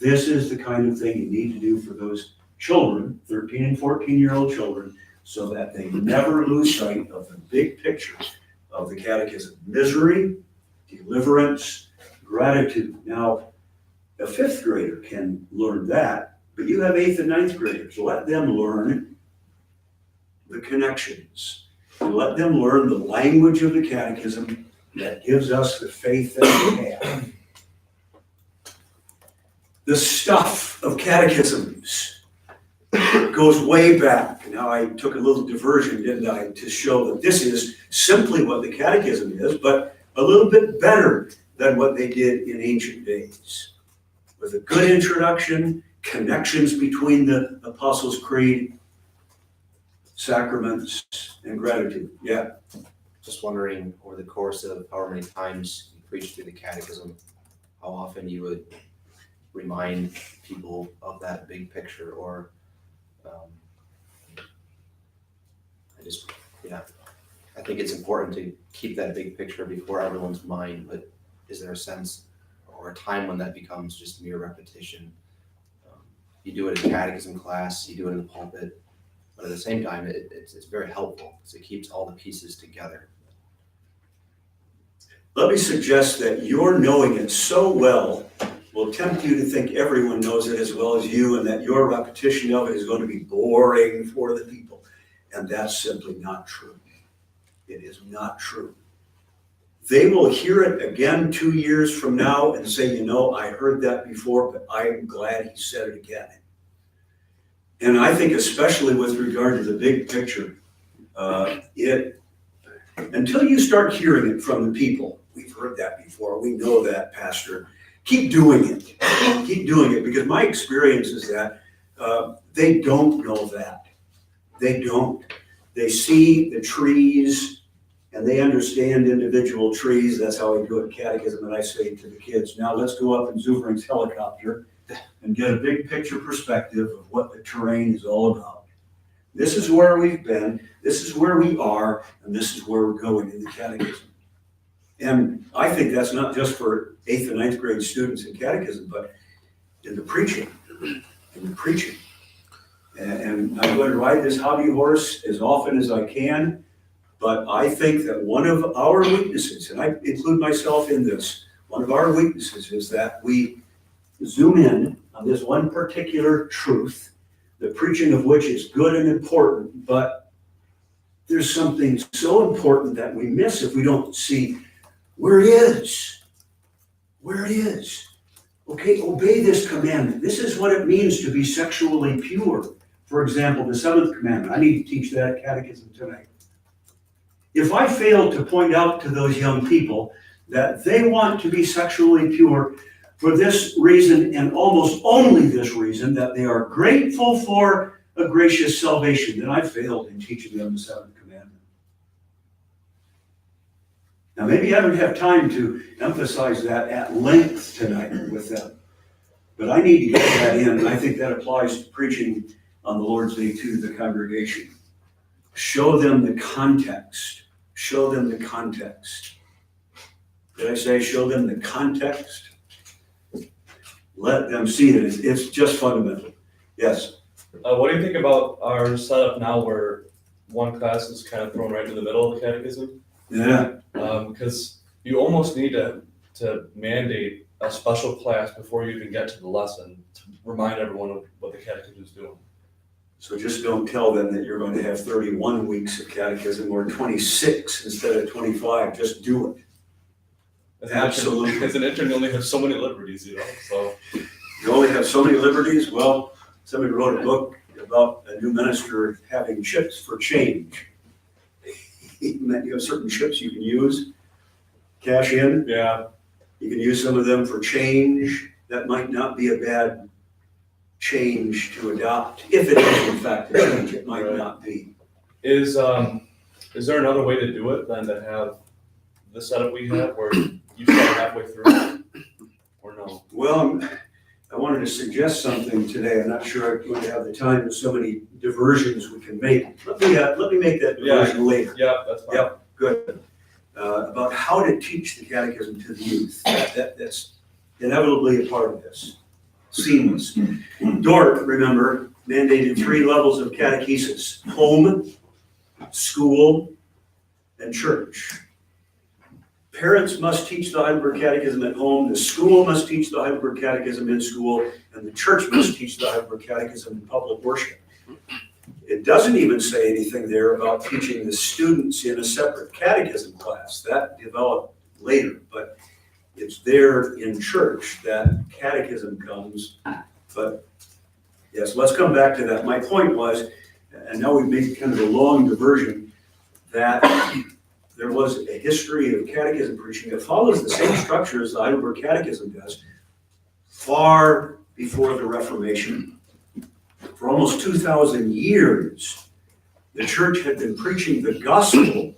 This is the kind of thing you need to do for those children, 13 and 14-year-old children, so that they never lose sight of the big picture of the catechism. Misery, deliverance, gratitude. Now, a 5th grader can learn that, but you have 8th and 9th graders. Let them learn the connections. And let them learn the language of the catechism that gives us the faith that we have. The stuff of catechisms goes way back. Now I took a little diversion, didn't I, to show that this is simply what the catechism is, but a little bit better than what they did in ancient days. With a good introduction, connections between the Apostles' Creed, sacraments, and gratitude. Yeah. Just wondering, over the course of however many times you preach through the catechism, how often you would remind people of that big picture, or I think it's important to keep that big picture before everyone's mind, but is there a sense or a time when that becomes just mere repetition? You do it in catechism class, you do it in the pulpit, but at the same time, it's very helpful because it keeps all the pieces together. Let me suggest that your knowing it so well will tempt you to think everyone knows it as well as you, and that your repetition of it is going to be boring for the people. And that's simply not true. It is not true. They will hear it again 2 years from now and say, you know, I heard that before, but I'm glad he said it again. And I think especially with regard to the big picture, until you start hearing it from the people, we've heard that before, we know that, Pastor, keep doing it. Keep doing it, because my experience is that they don't know that. They don't. They see the trees and they understand individual trees. That's how I do it in catechism. And I say to the kids, now let's go up in Zuvering's helicopter and get a big picture perspective of what the terrain is all about. This is where we've been, this is where we are, and this is where we're going in the catechism. And I think that's not just for 8th and 9th grade students in catechism, but in the preaching, And I'm going to ride this hobby horse as often as I can, but I think that one of our weaknesses, and I include myself in this, one of our weaknesses is that we zoom in on this one particular truth, the preaching of which is good and important, but there's something so important that we miss if we don't see where it is. Where it is. Okay, obey this commandment. This is what it means to be sexually pure. For example, the 7th commandment. I need to teach that at catechism tonight. If I fail to point out to those young people that they want to be sexually pure for this reason and almost only this reason, that they are grateful for a gracious salvation, then I failed in teaching them the 7th commandment. Now, maybe I don't have time to emphasize that at length tonight with them, but I need to get that in, and I think that applies to preaching on the Lord's Day to the congregation. Show them the context. Show them the context. Did I say show them the context? Let them see it. It's just fundamental. Yes? What do you think about our setup now where one class is kind of thrown right in the middle of the catechism. Yeah, Because you almost need to mandate a special class before you even get to the lesson to remind everyone of what the catechism is doing. so just don't tell them that you're going to have 31 weeks of catechism or 26 instead of 25, just do it. As an intern- Absolutely. As an intern, you only have so many liberties, so. You only have so many liberties. Well, somebody wrote a book about a new minister having chips for change. You have certain chips you can use, cash in. Yeah, You can use some of them for change. That might not be a bad change to adopt. If it is in fact a change, it might Right. not be. is there another way to do it than to have the setup we have where you start halfway through? Or no? Well, I wanted to suggest something today. I'm not sure I'm going to have the time. There's so many diversions we can make. Let me make that diversion later. Yeah, that's fine. Yep, good. About how to teach the catechism to the youth. That's inevitably a part of this. Seamless. Dort, remember, mandated 3 levels of catechesis: home, school, and church. Parents must teach the Heidelberg Catechism at home, the school must teach the Heidelberg Catechism in school, and the church must teach the Heidelberg Catechism in public worship. It doesn't even say anything there about teaching the students in a separate catechism class. That developed later, but it's there in church that catechism comes. But yes, let's come back to that. My point was, and now we've made kind of a long diversion, that there was a history of catechism preaching that follows the same structure as the Heidelberg Catechism does, far before the Reformation. For almost 2,000 years, the church had been preaching the gospel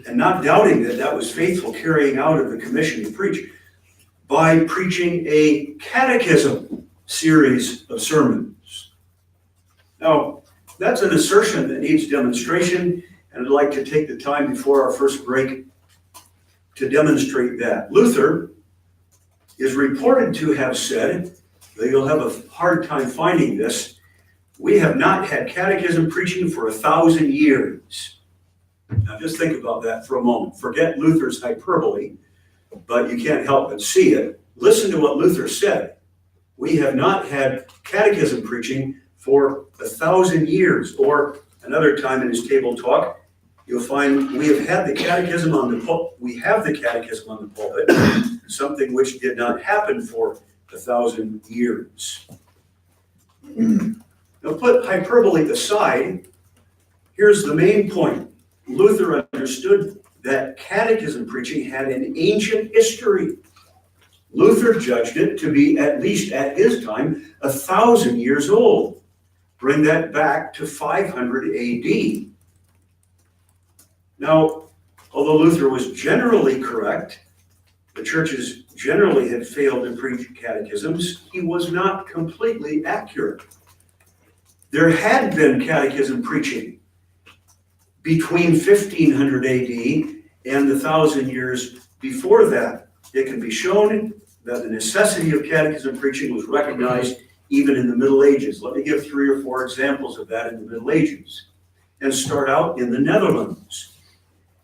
and not doubting that that was faithful carrying out of the commission to preach by preaching a catechism series of sermons. Now, that's an assertion that needs demonstration, and I'd like to take the time before our first break to demonstrate that. Luther is reported to have said, though you'll have a hard time finding this, we have not had catechism preaching for 1,000 years. Now just think about that for a moment. Forget Luther's hyperbole, but you can't help but see it. Listen to what Luther said. We have not had catechism preaching for 1,000 years. Or another time in his table talk, you'll find we have the catechism on the pulpit, something which did not happen for 1,000 years. Now put hyperbole aside, here's the main point. Luther understood that catechism preaching had an ancient history. Luther judged it to be, at least at his time, 1,000 years old. Bring that back to 500 AD. Now, although Luther was generally correct, the churches generally had failed to preach catechisms, he was not completely accurate. There had been catechism preaching between 1500 AD and the 1,000 years before that. It can be shown that the necessity of catechism preaching was recognized even in the Middle Ages. Let me give 3 or 4 examples of that in the Middle Ages, and start out in the Netherlands.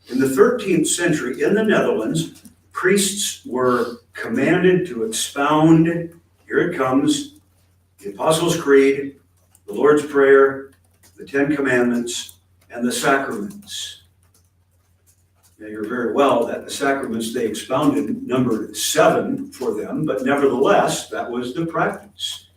In the 13th century, in the Netherlands, priests were commanded to expound, here it comes, the Apostles' Creed, the Lord's Prayer, the 10 Commandments, and the sacraments. Now, you're very well that the sacraments they expounded numbered 7 for them, but nevertheless, that was the practice,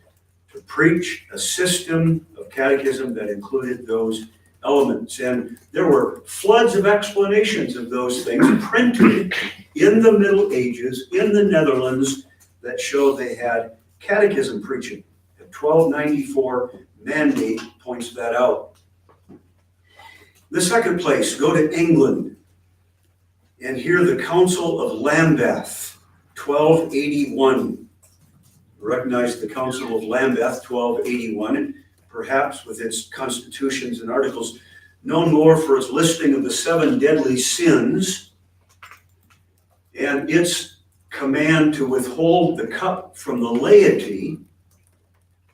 to preach a system of catechism that included those elements. And there were floods of explanations of those things printed in the Middle Ages in the Netherlands that show they had catechism preaching. The 1294 mandate points that out. The second place, go to England and hear the Council of Lambeth, 1281. Recognize the Council of Lambeth, 1281, perhaps with its constitutions and articles, known more for its listing of the 7 deadly sins and its command to withhold the cup from the laity.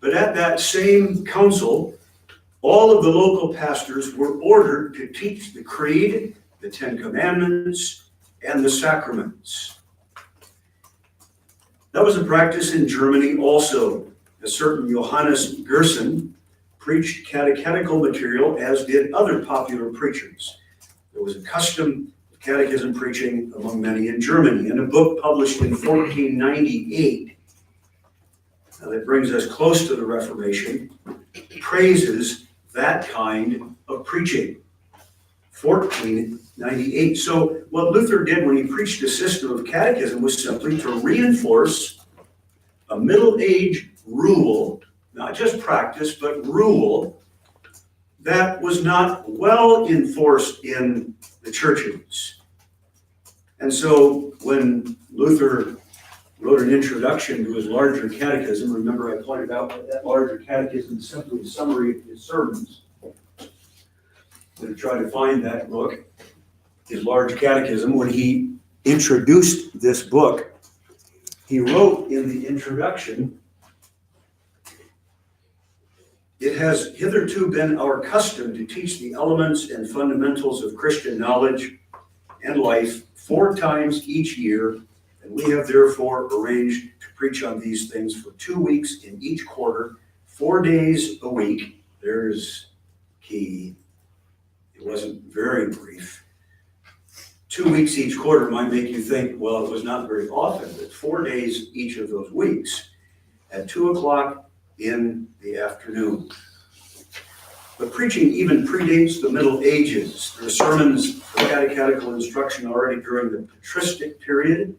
But at that same council, All of the local pastors were ordered to teach the creed, the Ten Commandments, and the sacraments. That was a practice in Germany also. A certain Johannes Gerson preached catechetical material, as did other popular preachers. There was a custom of catechism preaching among many in Germany. In a book published in 1498, now that brings us close to the Reformation, praises that kind of preaching. 1498. So what Luther did when he preached a system of catechism was simply to reinforce a Middle Age rule, not just practice, but rule, that was not well enforced in the churches. And so when Luther wrote an introduction to his larger catechism, remember I pointed out that that larger catechism is simply a summary of his sermons. I'm going to try to find that book, his large catechism. When he introduced this book, he wrote in the introduction, "It has hitherto been our custom to teach the elements and fundamentals of Christian knowledge and life 4 times each year, and we have therefore arranged to preach on these things for 2 weeks in each quarter, 4 days a week." There's key. It wasn't very brief. 2 weeks each quarter might make you think, well, it was not very often, but 4 days each of those weeks at 2 o'clock in the afternoon. But preaching even predates the Middle Ages. There are sermons for catechetical instruction already during the patristic period.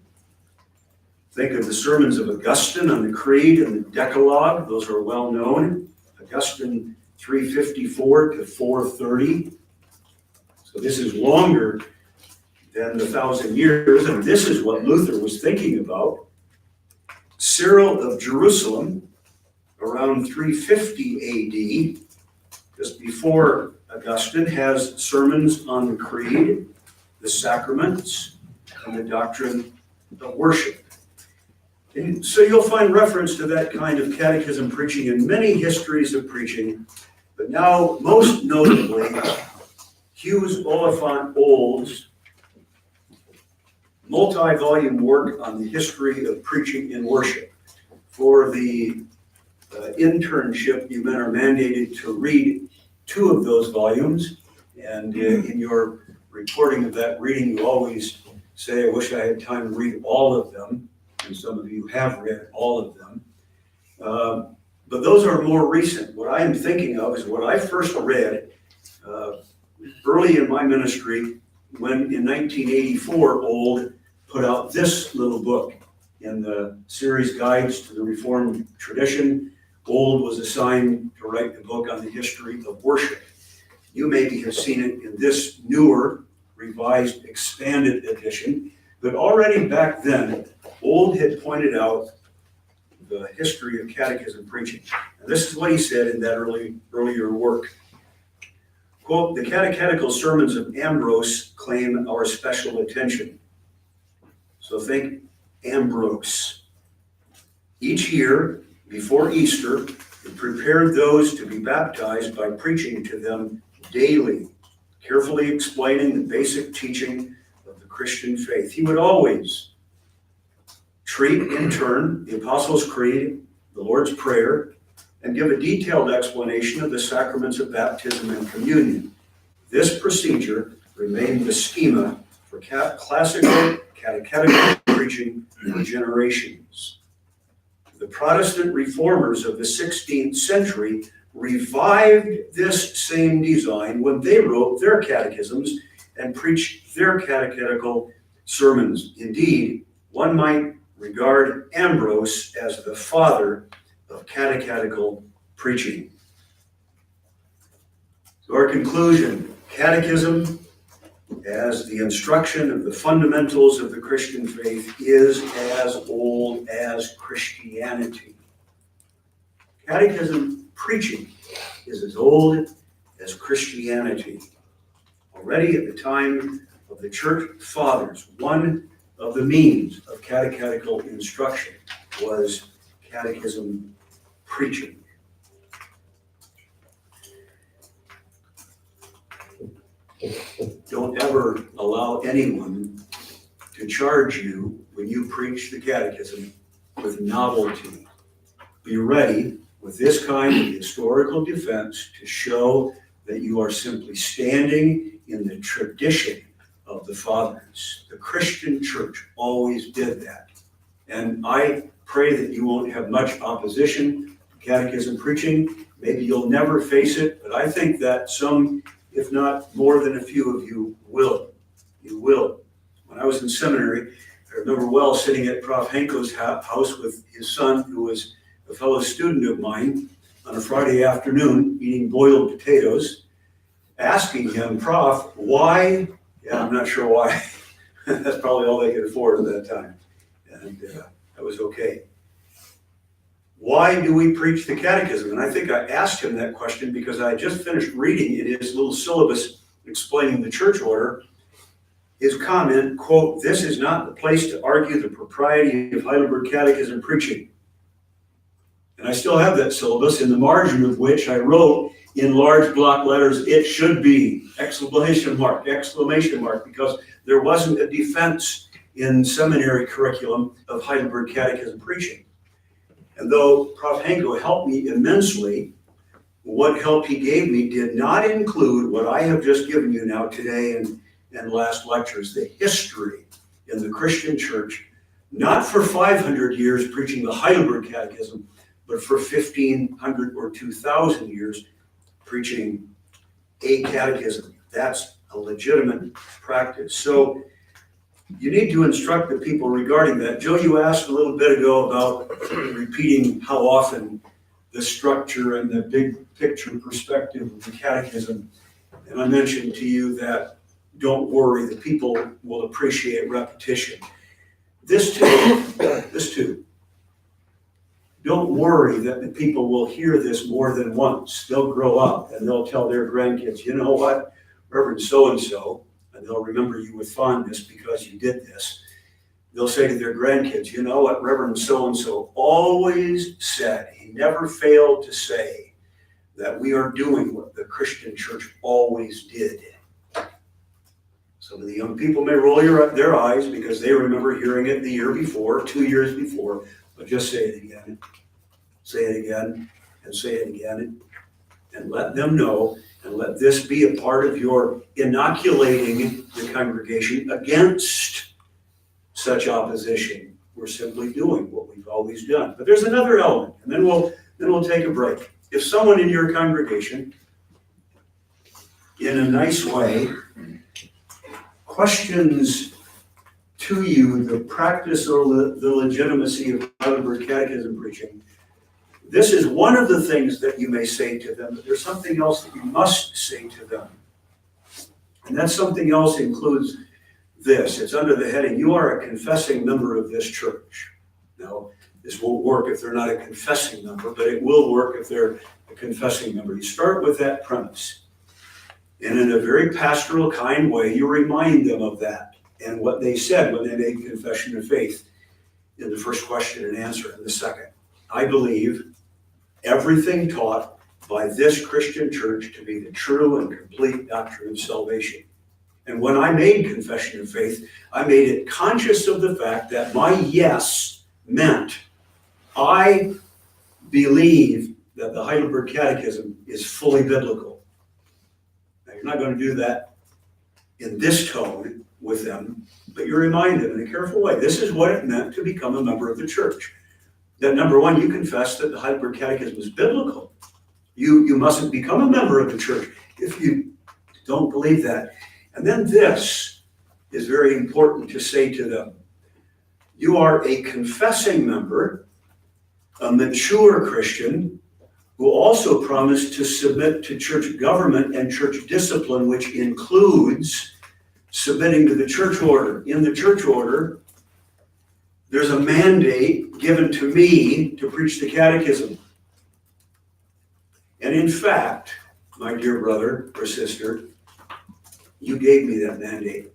Think of the sermons of Augustine on the Creed and the Decalogue. Those are well known. Augustine 354 to 430. So this is longer than the 1,000 years, and this is what Luther was thinking about. Cyril of Jerusalem, around 350 AD, just before Augustine, has sermons on the Creed, the sacraments, and the doctrine of worship. And so you'll find reference to that kind of catechism preaching in many histories of preaching, but now most notably, Hughes Oliphant Old's multi-volume work on the history of preaching in worship. For the internship, you men are mandated to read 2 of those volumes, and in your reporting of that reading, you always say, I wish I had time to read all of them, and some of you have read all of them. But those are more recent. What I am thinking of is what I first read early in my ministry, when in 1984, Old put out this little book in the series Guides to the Reformed Tradition. Old was assigned to write the book on the history of worship. You maybe have seen it in this newer, revised, expanded edition, but already back then, Old had pointed out the history of catechism preaching. And this is what he said in that earlier work. Quote, "The catechetical sermons of Ambrose claim our special attention." So think Ambrose. Each year, before Easter, he prepared those to be baptized by preaching to them daily, carefully explaining the basic teaching of the Christian faith. He would always treat in turn the Apostles' Creed, the Lord's Prayer, and give a detailed explanation of the sacraments of baptism and communion. This procedure remained the schema for classical catechetical preaching for generations. The Protestant reformers of the 16th century revived this same design when they wrote their catechisms and preached their catechetical sermons. Indeed, one might regard Ambrose as the father of catechetical preaching. So our conclusion, catechism as the instruction of the fundamentals of the Christian faith is as old as Christianity. Catechism preaching is as old as Christianity. Already at the time of the church fathers, one of the means of catechetical instruction was catechism preaching. don't ever allow anyone to charge you when you preach the catechism with novelty. Be ready with this kind of historical defense to show that you are simply standing in the tradition of the fathers. The Christian church always did that. And I pray that you won't have much opposition to catechism preaching. Maybe you'll never face it, but I think that some, if not more than a few of you, will. You will. When I was in seminary, I remember well sitting at Prof. Henko's house with his son, who was a fellow student of mine, on a Friday afternoon, eating boiled potatoes, asking him, Prof, why? Yeah, I'm not sure why. That's probably all they could afford at that time. And that was okay. Why do we preach the catechism? And I think I asked him that question because I had just finished reading in his little syllabus explaining the church order, his comment, quote, "This is not the place to argue the propriety of Heidelberg Catechism preaching." And I still have that syllabus, in the margin of which I wrote in large block letters, "It should be!" Exclamation mark, because there wasn't a defense in seminary curriculum of Heidelberg Catechism preaching. And though Prof. Henko helped me immensely, what help he gave me did not include what I have just given you now today and last lectures, the history in the Christian church, not for 500 years preaching the Heidelberg Catechism, but for 1,500 or 2,000 years preaching a catechism. That's a legitimate practice. So you need to instruct the people regarding that. Joe, you asked a little bit ago about repeating how often the structure and the big picture perspective of the catechism. And I mentioned to you that don't worry, the people will appreciate repetition. This too. Don't worry that the people will hear this more than once. They'll grow up and they'll tell their grandkids, you know what, Reverend so-and-so, and they'll remember you with fondness because you did this. They'll say to their grandkids, you know what, Reverend so-and-so always said, he never failed to say that we are doing what the Christian church always did. Some of the young people may roll their eyes because they remember hearing it the year before, 2 years before, but just say it again. Say it again, and say it again, and let them know, and let this be a part of your inoculating the congregation against such opposition. We're simply doing what we've always done. But there's another element, and then we'll take a break. If someone in your congregation, in a nice way, questions to you the practice or the legitimacy of Heidelberg Catechism preaching, this is one of the things that you may say to them, but there's something else that you must say to them. And that something else includes this. It's under the heading, you are a confessing member of this church. Now, this won't work if they're not a confessing member, but it will work if they're a confessing member. You start with that premise. And in a very pastoral, kind way, you remind them of that and what they said when they made confession of faith in the first question and answer in the second. I believe everything taught by this Christian church to be the true and complete doctrine of salvation. And when I made confession of faith, I made it conscious of the fact that my yes meant I believe that the Heidelberg Catechism is fully biblical. Now, you're not going to do that in this tone with them, but you remind them in a careful way. This is what it meant to become a member of the church. That number one, you confess that the Heidelberg Catechism is biblical. You mustn't become a member of the church if you don't believe that. And then this is very important to say to them. You are a confessing member, a mature Christian, who also promised to submit to church government and church discipline, which includes submitting to the church order. In the church order, there's a mandate given to me to preach the catechism. And in fact, my dear brother or sister, you gave me that mandate.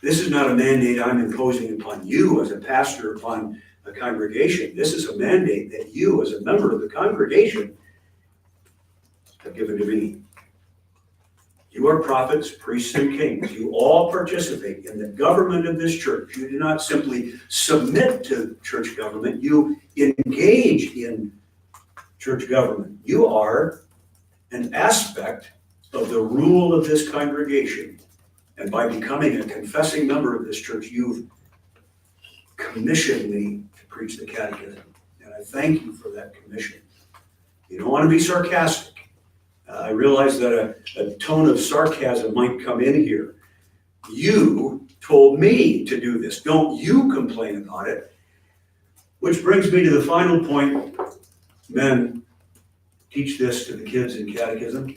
This is not a mandate I'm imposing upon you as a pastor upon a congregation. This is a mandate that you as a member of the congregation have given to me. You are prophets, priests, and kings. You all participate in the government of this church. You do not simply submit to church government. You engage in church government. You are an aspect of the rule of this congregation. And by becoming a confessing member of this church, you've commissioned me to preach the catechism. And I thank you for that commission. You don't want to be sarcastic. I realize that a tone of sarcasm might come in here. You told me to do this. Don't you complain about it. Which brings me to the final point. Men, teach this to the kids in catechism.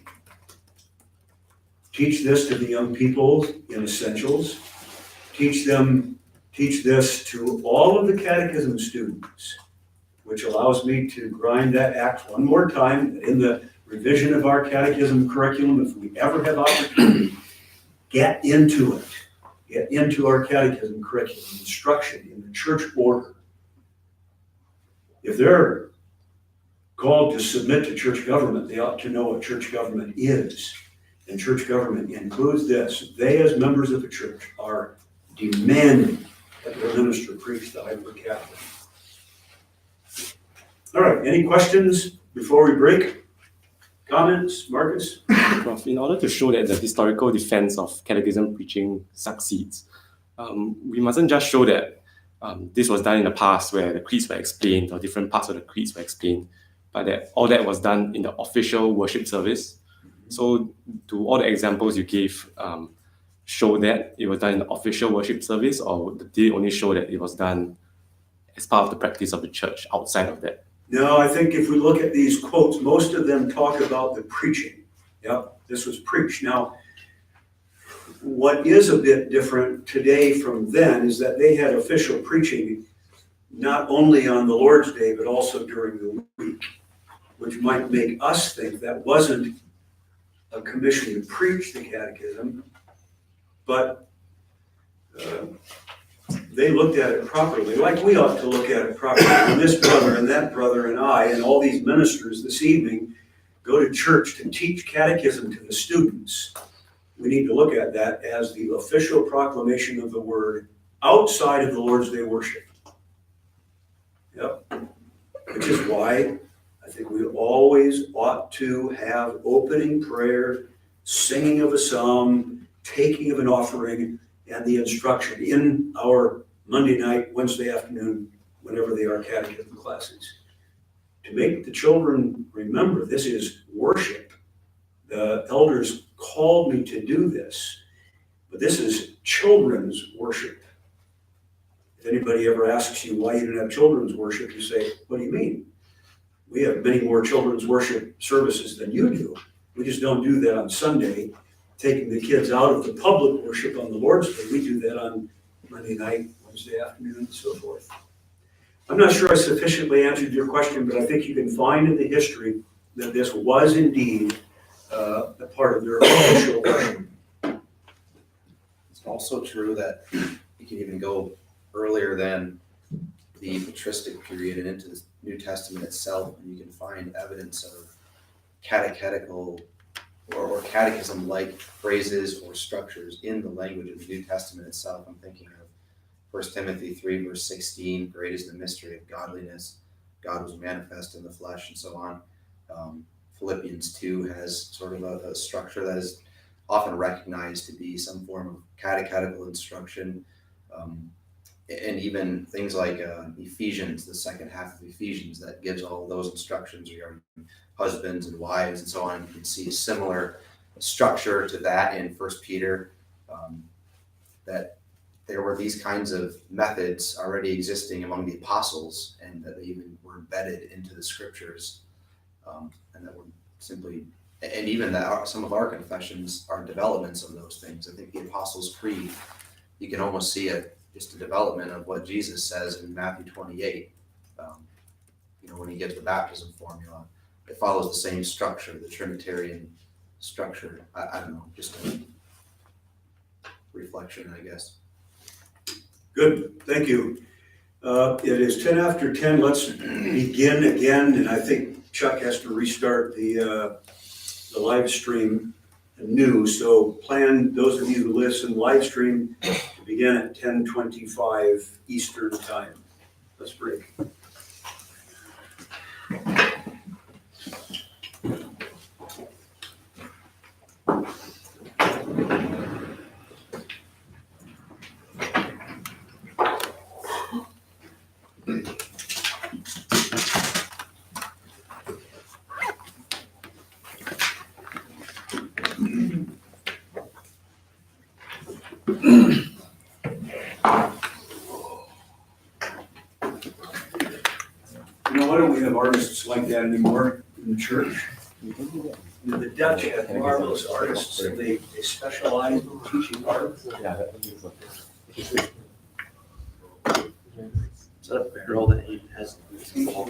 Teach this to the young people in essentials. Teach this to all of the catechism students, which allows me to grind that axe one more time in the revision of our catechism curriculum. If we ever have opportunity, get into it. Get into our catechism curriculum, instruction in the church order. If they're called to submit to church government, they ought to know what church government is. And church government includes this. They, as members of the church, are demanding that their minister preach the hyper-Catholic. All right, any questions before we break? Comments, Marcus? Prof, in order to show that the historical defense of catechism preaching succeeds, we mustn't just show that this was done in the past where the creeds were explained or different parts of the creeds were explained, but that all that was done in the official worship service. So do all the examples you gave show that it was done in the official worship service, or did it only show that it was done as part of the practice of the church outside of that? No, I think if we look at these quotes, most of them talk about the preaching. Yep, this was preached. Now, what is a bit different today from then is that they had official preaching not only on the Lord's Day, but also during the week, which might make us think that wasn't a commission to preach the catechism, but they looked at it properly, like we ought to look at it properly. And this brother and that brother and I and all these ministers this evening go to church to teach catechism to the students. We need to look at that as the official proclamation of the word outside of the Lord's Day worship. Yep. Which is why I think we always ought to have opening prayer, singing of a psalm, taking of an offering, and the instruction in our Monday night, Wednesday afternoon, whenever they are catechism classes. To make the children remember this is worship. The elders called me to do this, but this is children's worship. If anybody ever asks you why you don't have children's worship, you say, what do you mean? We have many more children's worship services than you do. We just don't do that on Sunday, taking the kids out of the public worship on the Lord's Day. We do that on Monday night, Wednesday afternoon, and so forth. I'm not sure I sufficiently answered your question, but I think you can find in the history that this was indeed a part of their official worship. It's also true that you can even go earlier than the patristic period and into the New Testament itself, and you can find evidence of catechetical or catechism-like phrases or structures in the language of the New Testament itself. I'm thinking of 1 Timothy 3, verse 16, great is the mystery of godliness. God was manifest in the flesh, and so on. Philippians 2 has sort of a structure that is often recognized to be some form of catechetical instruction. And even things like Ephesians, the second half of Ephesians, that gives all those instructions regarding husbands and wives and so on. You can see a similar structure to that in 1 Peter, that there were these kinds of methods already existing among the apostles, and that they even were embedded into the scriptures, and that were simply, and even that some of our confessions are developments of those things. I think the Apostles' Creed, you can almost see it just a development of what Jesus says in Matthew 28, when he gives the baptism formula. It follows the same structure, the Trinitarian structure. I don't know, just a reflection, I guess. Good, thank you. It is 10 after 10. Let's begin again, and I think Chuck has to restart the live stream. new, so plan, those of you who listen live stream, to begin at 10:25 Eastern Time. Let's break. You know, why don't we have artists like that anymore in the church? You know, the Dutch have marvelous artists, and they specialize in teaching art. Is that a barrel that has? ACJ.